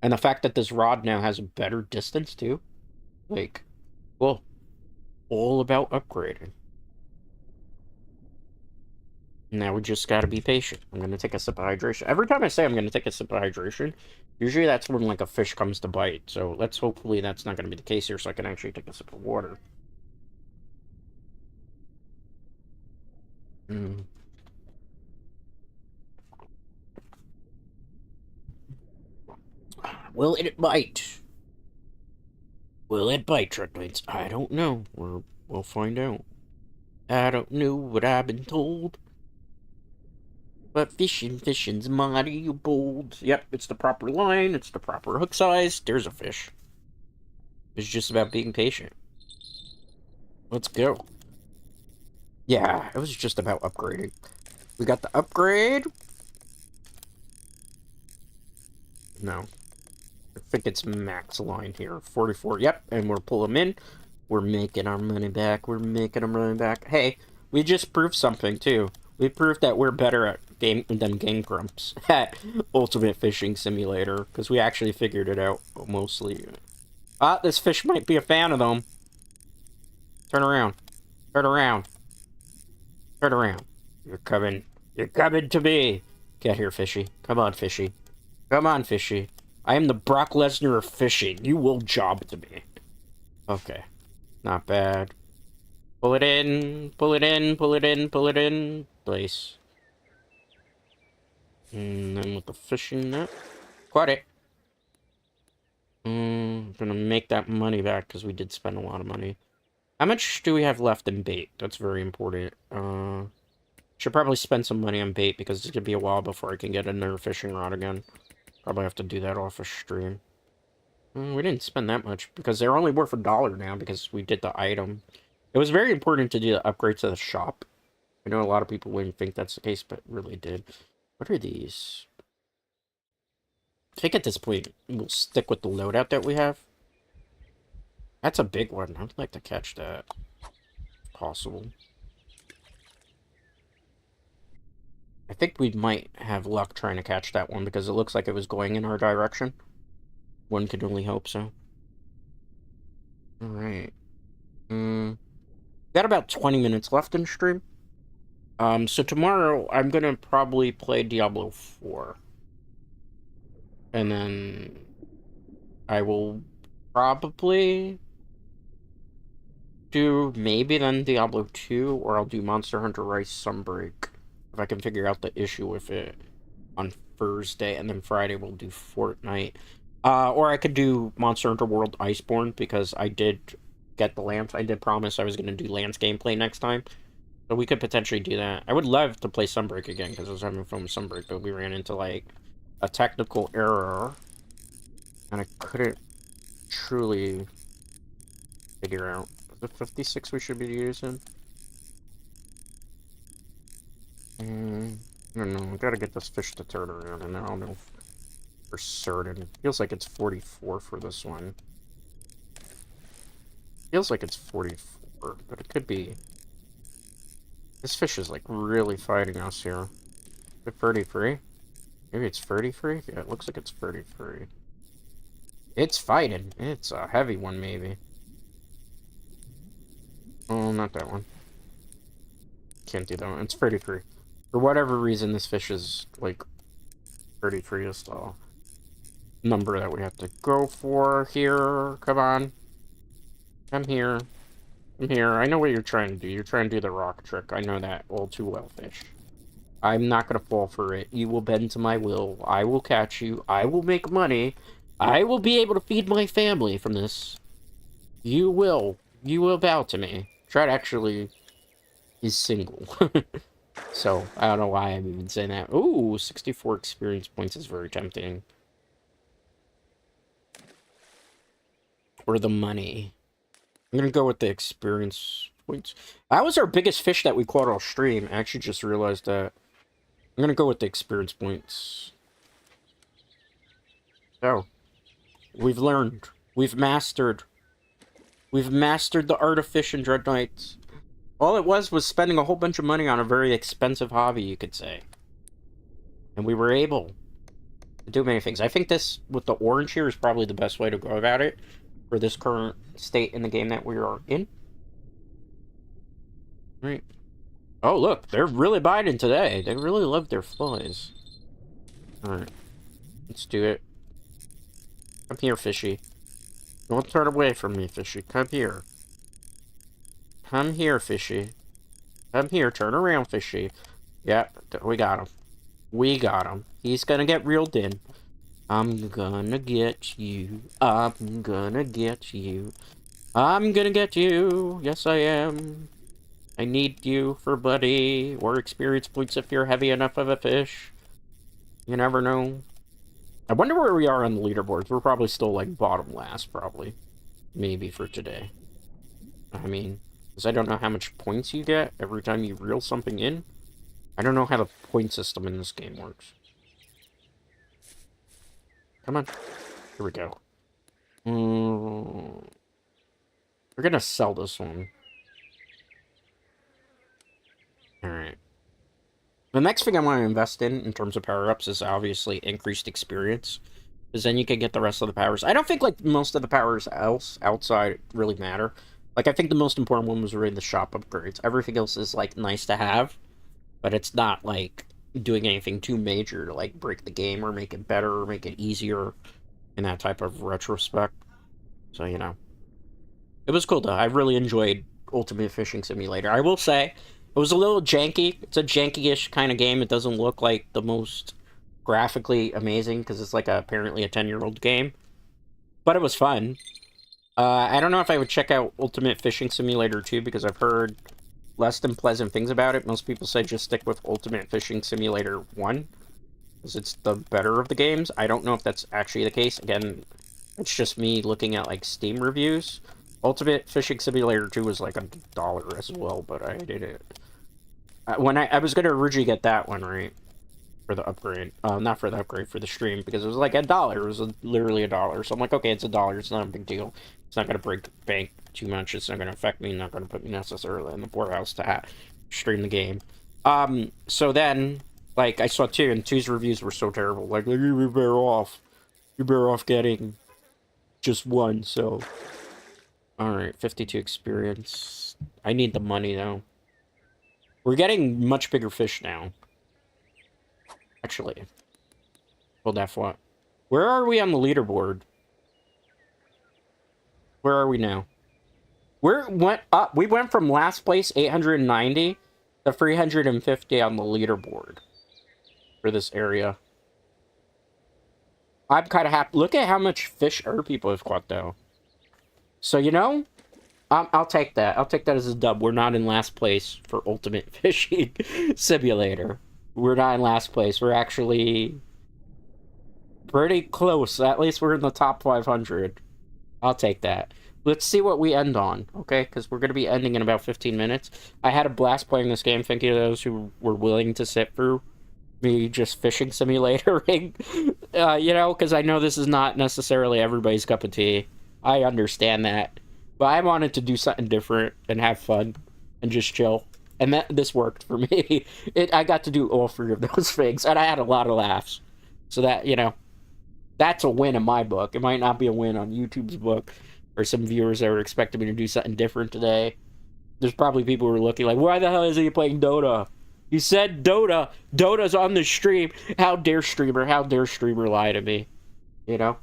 A: And the fact that this rod now has a better distance, too. Like, well, all about upgrading. Now we just gotta be patient. I'm gonna take a sip of hydration. Every time I say I'm gonna take a sip of hydration, usually that's when, like, a fish comes to bite. So let's hopefully that's not gonna be the case here, so I can actually take a sip of water. Will it bite? Will it bite, Truckmates? I don't know. We'll find out. I don't know what I've been told. But fishing's mighty bold. Yep, it's the proper line, it's the proper hook size. There's a fish. It's just about being patient. Let's go. Yeah, it was just about upgrading. We got the upgrade. No. I think it's max line here. 44. Yep, and we'll pull them in. We're making our money back. We're making our money back. Hey, we just proved something, too. We proved that we're better at game than Game Grumps at Ultimate Fishing Simulator, because we actually figured it out, mostly. Ah, this fish might be a fan of them. Turn around. Turn around. Turn around. You're coming to me. Get here, fishy. Come on, fishy. Come on, fishy. I am the Brock Lesnar of fishing. You will job to me. Okay. Not bad. Pull it in. Pull it in. Pull it in. Pull it in. Place. And then with the fishing net. Caught it. Gonna make that money back because we did spend a lot of money. How much do we have left in bait? That's very important. Should probably spend some money on bait because it's gonna be a while before I can get another fishing rod again. Probably have to do that off a stream. We didn't spend that much because they're only worth $1 now because we did the item. It was very important to do the upgrade to the shop. I know a lot of people wouldn't think that's the case, but it really did. What are these? I think at this point, we'll stick with the loadout that we have. That's a big one. I'd like to catch that. If possible. I think we might have luck trying to catch that one because it looks like it was going in our direction. One could only hope so. Alright. Got about 20 minutes left in stream. So tomorrow I'm gonna probably play Diablo 4. And then I will probably do maybe then Diablo 2, or I'll do Monster Hunter Rise Sunbreak. If I can figure out the issue with it on Thursday, and then Friday we'll do Fortnite. Or I could do Monster Hunter World Iceborne, because I did get the Lance. I did promise I was going to do Lance gameplay next time. So we could potentially do that. I would love to play Sunbreak again, because I was having fun with Sunbreak, but we ran into, like, a technical error. And I couldn't truly figure out. Is it 56 we should be using? I don't know. I gotta get this fish to turn around, and I'll know for certain. It feels like it's 44 for this one. Feels like it's 44, but it could be. This fish is, like, really fighting us here. Is it 33? Maybe it's 33? Yeah, it looks like it's 33. It's fighting. It's a heavy one, maybe. Oh, not that one. Can't do that one. It's 33. For whatever reason, this fish is, like, 33 is tall. number that we have to go for here. Come on. Come here. Come here. I know what you're trying to do. You're trying to do the rock trick. I know that all too well, fish. I'm not gonna fall for it. You will bend to my will. I will catch you. I will make money. I will be able to feed my family from this. You will. You will bow to me. Try to actually is single. So, I don't know why I'm even saying that. Ooh, 64 experience points is very tempting. Or the money. I'm gonna go with the experience points. That was our biggest fish that we caught all stream. I actually just realized that. I'm gonna go with the experience points. So, we've learned. We've mastered. We've mastered the art of fish and Dread Knights. All it was spending a whole bunch of money on a very expensive hobby, you could say. And we were able to do many things. I think this, with the orange here, is probably the best way to go about it for this current state in the game that we are in. Right. Oh, look, they're really biting today. They really love their flies. Alright. Let's do it. Come here, fishy. Don't turn away from me, fishy. Come here. Come here, fishy. Come here. Turn around, fishy. Yep, we got him. We got him. He's gonna get reeled in. I'm gonna get you. I'm gonna get you. I'm gonna get you. Yes, I am. I need you for buddy or experience points if you're heavy enough of a fish. You never know. I wonder where we are on the leaderboards. We're probably still, like, bottom last, probably. Maybe for today. I mean, because I don't know how much points you get every time you reel something in. I don't know how the point system in this game works. Come on. Here we go. We're gonna sell this one. Alright. The next thing I want to invest in terms of power-ups, is obviously increased experience. Because then you can get the rest of the powers. I don't think, like, most of the powers outside really matter. Like, I think the most important one was really the shop upgrades. Everything else is, like, nice to have. But it's not, like, doing anything too major to, like, break the game or make it better or make it easier in that type of retrospect. So, you know. It was cool, though. I really enjoyed Ultimate Fishing Simulator. I will say, it was a little janky. It's a janky-ish kind of game. It doesn't look like the most graphically amazing, because it's, like, apparently a 10-year-old game. But it was fun. I don't know if I would check out Ultimate Fishing Simulator 2, because I've heard less than pleasant things about it. Most people say just stick with Ultimate Fishing Simulator 1, because it's the better of the games. I don't know if that's actually the case. Again, it's just me looking at, like, Steam reviews. Ultimate Fishing Simulator 2 was like $1 as well, but I did it. When I was going to originally get that one, right? For the upgrade. Not for the upgrade, for the stream, because it was like $1. It was literally $1. So I'm like, okay, it's $1. It's not a big deal. It's not going to break the bank too much. It's not going to affect me. Not going to put me necessarily in the poorhouse to stream the game. So then, like, I saw 2, and 2's reviews were so terrible. Like, you're better off. You're better off getting just 1, so... Alright, 52 experience. I need the money, though. We're getting much bigger fish now. Actually. Hold that thought. Where are we on the leaderboard? Where are we now? Went up. We went from last place, 890, to 350 on the leaderboard. For this area. I'm kind of happy. Look at how much fish other people have caught, though. So, you know, I'll take that. I'll take that as a dub. We're not in last place for Ultimate Fishing Simulator. We're not in last place. We're actually pretty close. At least we're in the top 500. I'll take that. Let's see what we end on, okay? Because we're going to be ending in about 15 minutes. I had a blast playing this game. Thank you to those who were willing to sit through me just fishing simulatoring. You know, because I know this is not necessarily everybody's cup of tea. I understand that. But I wanted to do something different and have fun and just chill. And this worked for me. I got to do all 3 of those things. And I had a lot of laughs. So that, you know, that's a win in my book. It might not be a win on YouTube's book. Or some viewers that were expecting me to do something different today. There's probably people who are looking like, why the hell is he playing Dota? You said Dota. Dota's on the stream. How dare streamer lie to me? you know?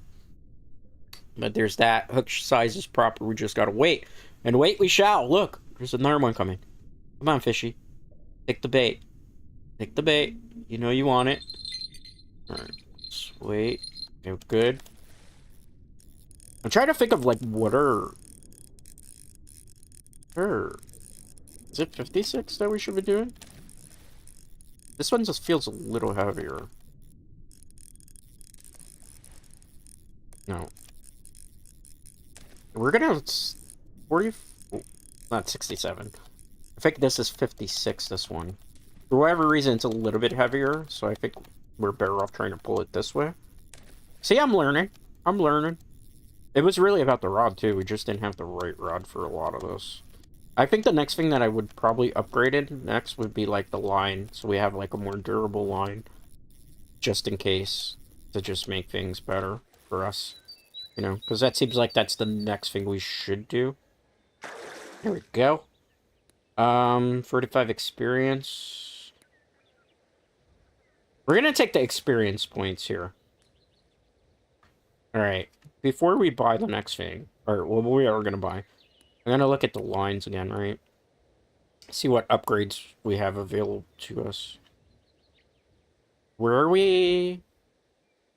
A: But there's that. Hook size is proper. We just gotta wait. And wait we shall. Look, there's another one coming. Come on, fishy. Take the bait. Take the bait. You know you want it. Alright. Let's wait. Okay, good. I'm trying to think of, like, what are... Sure. Is it 56 that we should be doing? This one just feels a little heavier. No. We're gonna... 40... Oh, not 67. I think this is 56, this one. For whatever reason, it's a little bit heavier, so I think we're better off trying to pull it this way. See, I'm learning. I'm learning. It was really about the rod, too. We just didn't have the right rod for a lot of this. I think the next thing that I would probably upgrade it next would be, like, the line. So we have, like, a more durable line. Just in case. To just make things better for us. You know? Because that seems like that's the next thing we should do. There we go. 45 experience. We're gonna take the experience points here. Alright. Before we buy the next thing, or what we are gonna buy, I'm gonna look at the lines again, right? See what upgrades we have available to us. Where are we?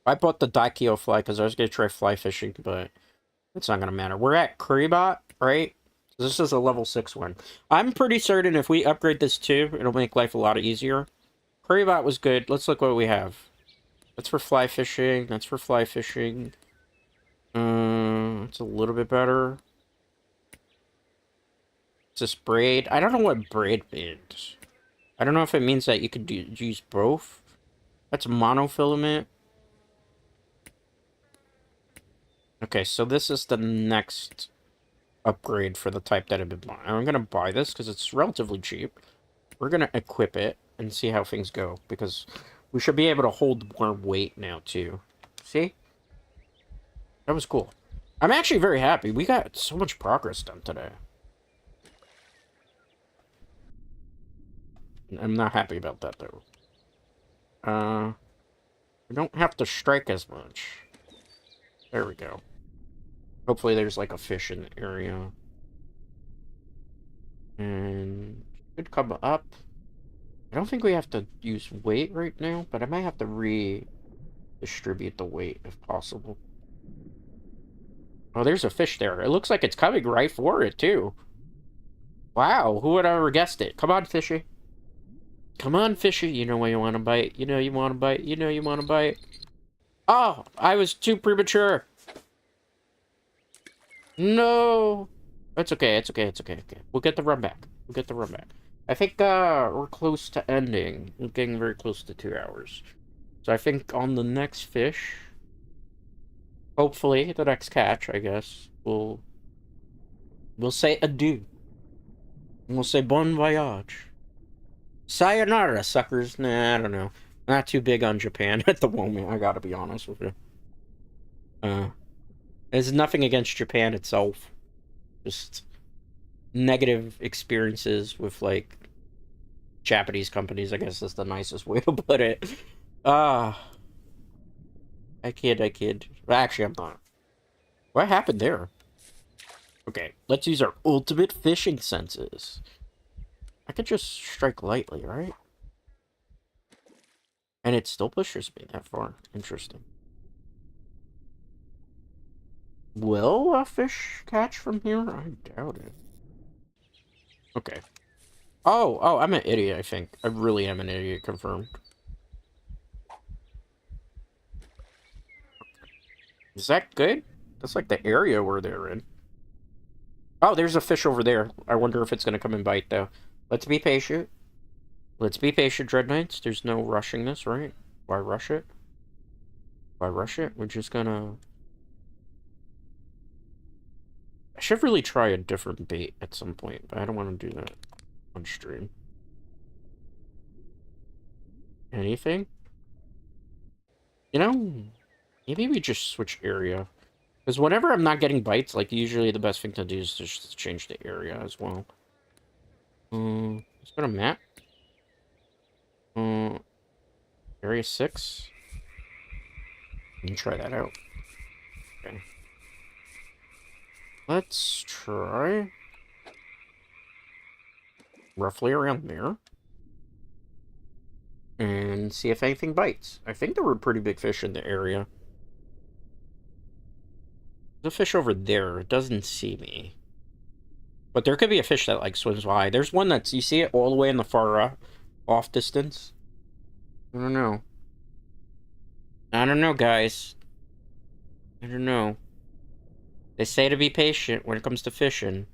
A: I bought the Daikyo fly because I was gonna try fly fishing, but it's not gonna matter. We're at Currybot, right? This is a level 6 one. I'm pretty certain if we upgrade this too, it'll make life a lot easier. Currybot was good. Let's look what we have. That's for fly fishing. That's for fly fishing. It's a little bit better. Is this braid? I don't know what braid means. I don't know if it means that you could use both. That's monofilament. Okay, so this is the next upgrade for the type that I've been buying. I'm going to buy this because it's relatively cheap. We're going to equip it and see how things go, because we should be able to hold more weight now, too. See? That was cool. I'm actually very happy. We got so much progress done today. I'm not happy about that, though. We don't have to strike as much. There we go. Hopefully there's, like, a fish in the area. And should come up. I don't think we have to use weight right now, but I might have to redistribute the weight if possible. Oh, there's a fish there. It looks like it's coming right for it, too. Wow, who would have ever guessed it? Come on, fishy. Come on, fishy. You know what you want to bite. You know you want to bite. You know you want to bite. Oh, I was too premature. No. It's okay, it's okay, it's okay, okay. We'll get the run back. We'll get the run back. I think, we're close to ending. We're getting very close to 2 hours. So I think on the next fish, hopefully the next catch, I guess, we'll say adieu. And we'll say bon voyage. Sayonara, suckers. Nah, I don't know. Not too big on Japan at the moment, I gotta be honest with you. There's nothing against Japan itself. Just negative experiences with, like, Japanese companies, I guess is the nicest way to put it. I kid. Well, actually, I'm not. What happened there? Okay, let's use our ultimate fishing senses. I could just strike lightly, right? And it still pushes me that far. Interesting. Will a fish catch from here? I doubt it. Okay. Oh, I'm an idiot, I think. I really am an idiot, confirmed. Is that good? That's like the area where they're in. Oh, there's a fish over there. I wonder if it's going to come and bite, though. Let's be patient. Let's be patient, Dread Knights. There's no rushing this, right? Why rush it? Why rush it? We're just gonna... I should really try a different bait at some point, but I don't want to do that on stream. Anything? You know, maybe we just switch area. Because whenever I'm not getting bites, like, usually the best thing to do is just change the area as well. Let's go to map. Area 6. You can try that out. Okay. Let's try roughly around there and see if anything bites. I think there were pretty big fish in the area. There's a fish over there. It doesn't see me. But there could be a fish that, like, swims by. There's one that's, you see it all the way in the far off distance? I don't know. I don't know, guys. I don't know. They say to be patient when it comes to fishing.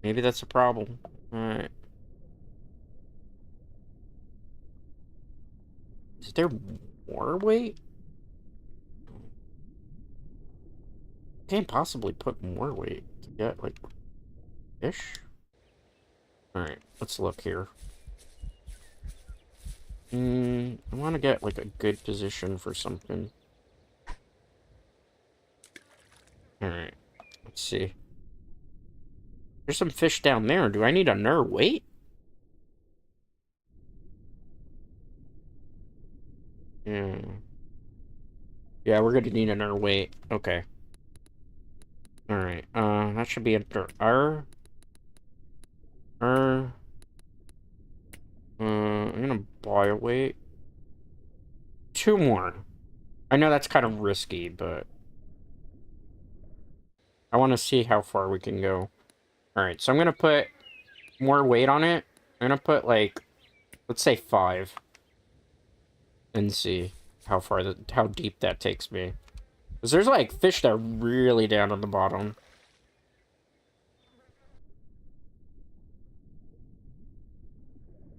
A: Maybe that's a problem. Alright. Is there more weight? Can't possibly put more weight to get, like, fish? Alright, let's look here. I want to get, like, a good position for something. Alright, let's see. There's some fish down there. Do I need another weight? Yeah. Yeah, we're gonna need another weight. Okay. Alright, that should be under I'm gonna buy a weight. 2 more. I know that's kind of risky, but I want to see how far we can go. Alright, so I'm gonna put more weight on it. I'm gonna put, like, let's say 5. And see how deep that takes me. Because there's, like, fish that are really down on the bottom.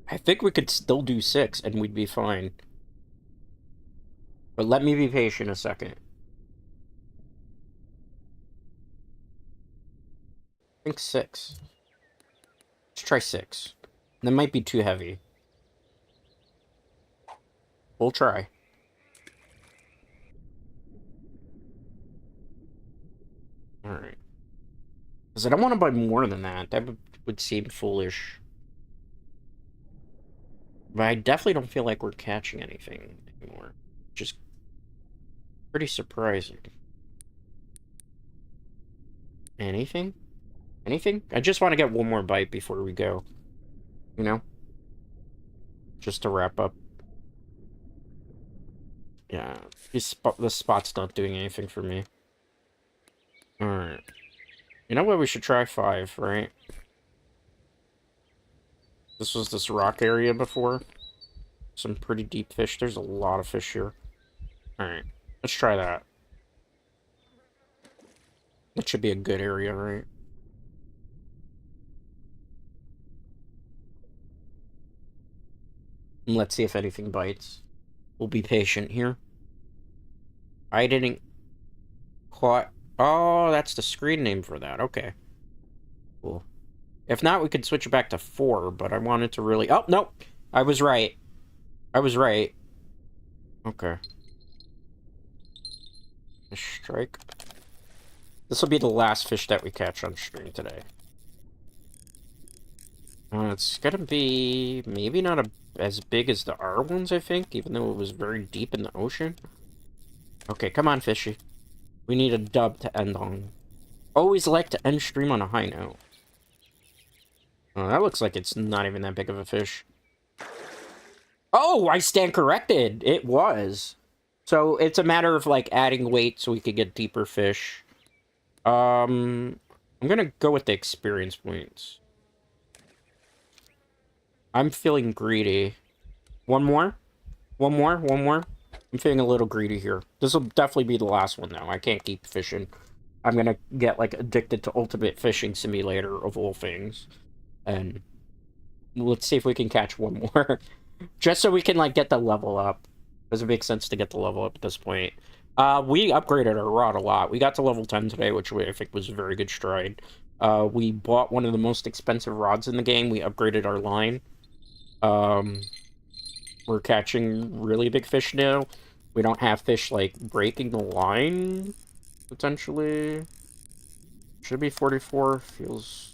A: I think we could still do 6 and we'd be fine. But let me be patient a second. I think 6. Let's try 6. That might be too heavy. We'll try. Alright. Because I don't want to buy more than that. That would seem foolish. But I definitely don't feel like we're catching anything anymore. Which is pretty surprising. Anything? Anything? I just want to get one more bite before we go. You know? Just to wrap up. Yeah. This spot's not doing anything for me. Alright. You know what? We should try 5, right? This was this rock area before. Some pretty deep fish. There's a lot of fish here. Alright. Let's try that. That should be a good area, right? And let's see if anything bites. We'll be patient here. I didn't caught. Oh, that's the screen name for that. Okay. Cool. If not, we could switch it back to 4, but I wanted to really... Oh, no! I was right. I was right. Okay. A strike. This will be the last fish that we catch on stream today. It's gonna be maybe not as big as the R ones, I think, even though it was very deep in the ocean. Okay, come on, fishy. We need a dub to end on. Always like to end stream on a high note. Oh, that looks like it's not even that big of a fish. Oh, I stand corrected. It was. So it's a matter of, like, adding weight so we could get deeper fish. I'm gonna go with the experience points. I'm feeling greedy. One more? One more? One more? I'm feeling a little greedy here. This will definitely be the last one, though. I can't keep fishing. I'm gonna get, like, addicted to Ultimate Fishing Simulator, of all things. And let's see if we can catch one more. Just so we can, like, get the level up. Does it make sense to get the level up at this point? We upgraded our rod a lot. We got to level 10 today, which I think was a very good stride. We bought one of the most expensive rods in the game. We upgraded our line. We're catching really big fish now. We don't have fish, like, breaking the line, potentially. Should be 44. Feels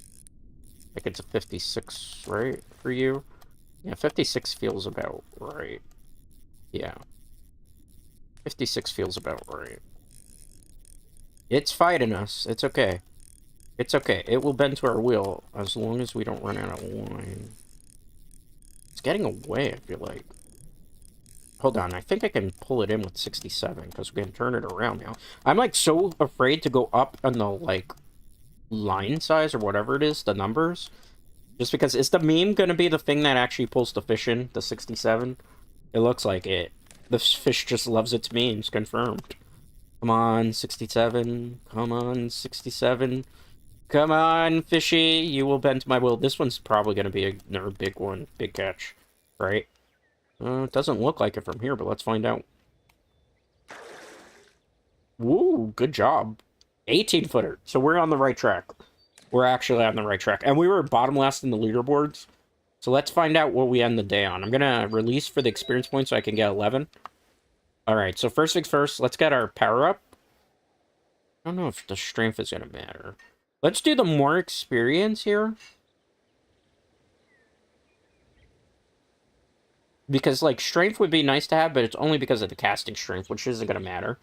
A: like it's a 56, right, for you? Yeah, 56 feels about right. Yeah. 56 feels about right. It's fighting us. It's okay. It's okay. It will bend to our will as long as we don't run out of line. It's getting away, I feel like. Hold on, I think I can pull it in with 67, because we can turn it around now. I'm, like, so afraid to go up on the, like, line size or whatever it is, the numbers. Just because, is the meme going to be the thing that actually pulls the fish in, the 67? It looks like it. The fish just loves its memes, confirmed. Come on, 67. Come on, 67. Come on, fishy. You will bend to my will. This one's probably going to be another big one. Big catch, right? It doesn't look like it from here, but let's find out. Woo, good job. 18-footer. So we're on the right track. We're actually on the right track. And we were bottom last in the leaderboards. So let's find out what we end the day on. I'm going to release for the experience points so I can get 11. Alright, so first things first, let's get our power up. I don't know if the strength is going to matter. Let's do the more experience here. Because, like, strength would be nice to have, but it's only because of the casting strength, which isn't going to matter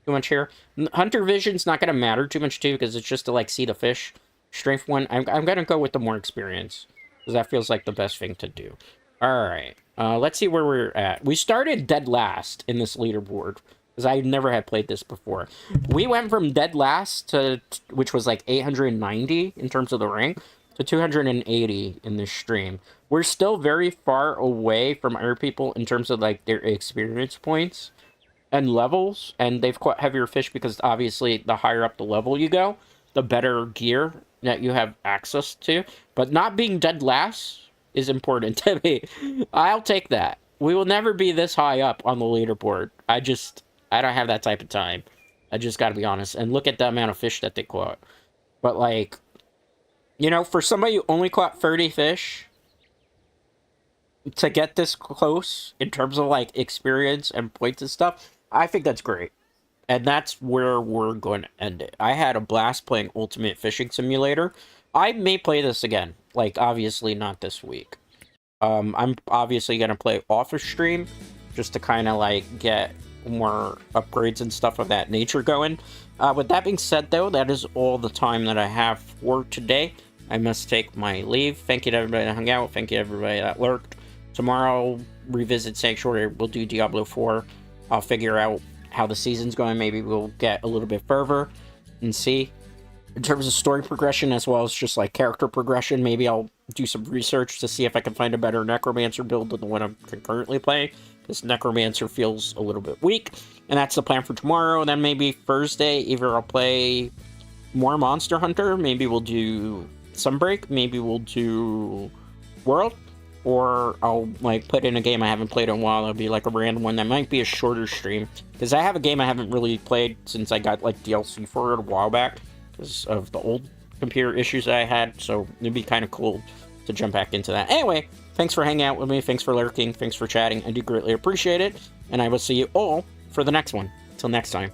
A: too much here. Hunter vision's not going to matter too much, too, because it's just to, like, see the fish. Strength one, I'm going to go with the more experience, because that feels like the best thing to do. Alright, let's see where we're at. We started dead last in this leaderboard, because I never had played this before. We went from dead last to, which was, like, 890 in terms of the rank, to 280 in this stream. We're still very far away from other people in terms of, like, their experience points and levels, and they've caught heavier fish because, obviously, the higher up the level you go, the better gear that you have access to. But not being dead last is important to me. I'll take that. We will never be this high up on the leaderboard. I don't have that type of time. I just gotta be honest. And look at the amount of fish that they caught. But, like, you know, for somebody who only caught 30 fish, to get this close in terms of, like, experience and points and stuff, I think that's great. And that's where we're going to end it. I had a blast playing Ultimate Fishing Simulator. I may play this again. Like, obviously not this week. I'm obviously going to play off of stream, just to kind of, like, get more upgrades and stuff of that nature going. With that being said, though, that is all the time that I have for today. I must take my leave. Thank you to everybody that hung out. Thank you to everybody that lurked. Tomorrow, revisit Sanctuary. We'll do Diablo 4. I'll figure out how the season's going. Maybe we'll get a little bit further and see. In terms of story progression, as well as just, like, character progression, maybe I'll do some research to see if I can find a better Necromancer build than the one I'm currently playing. This Necromancer feels a little bit weak. And that's the plan for tomorrow. And then maybe Thursday, either I'll play more Monster Hunter. Maybe we'll do Sunbreak. Maybe we'll do World. Or I'll, like, put in a game I haven't played in a while. It'll be, like, a random one that might be a shorter stream. Because I have a game I haven't really played since I got, like, DLC for it a while back. Because of the old computer issues that I had. So it'd be kind of cool to jump back into that. Anyway, thanks for hanging out with me. Thanks for lurking. Thanks for chatting. I do greatly appreciate it. And I will see you all for the next one. Till next time.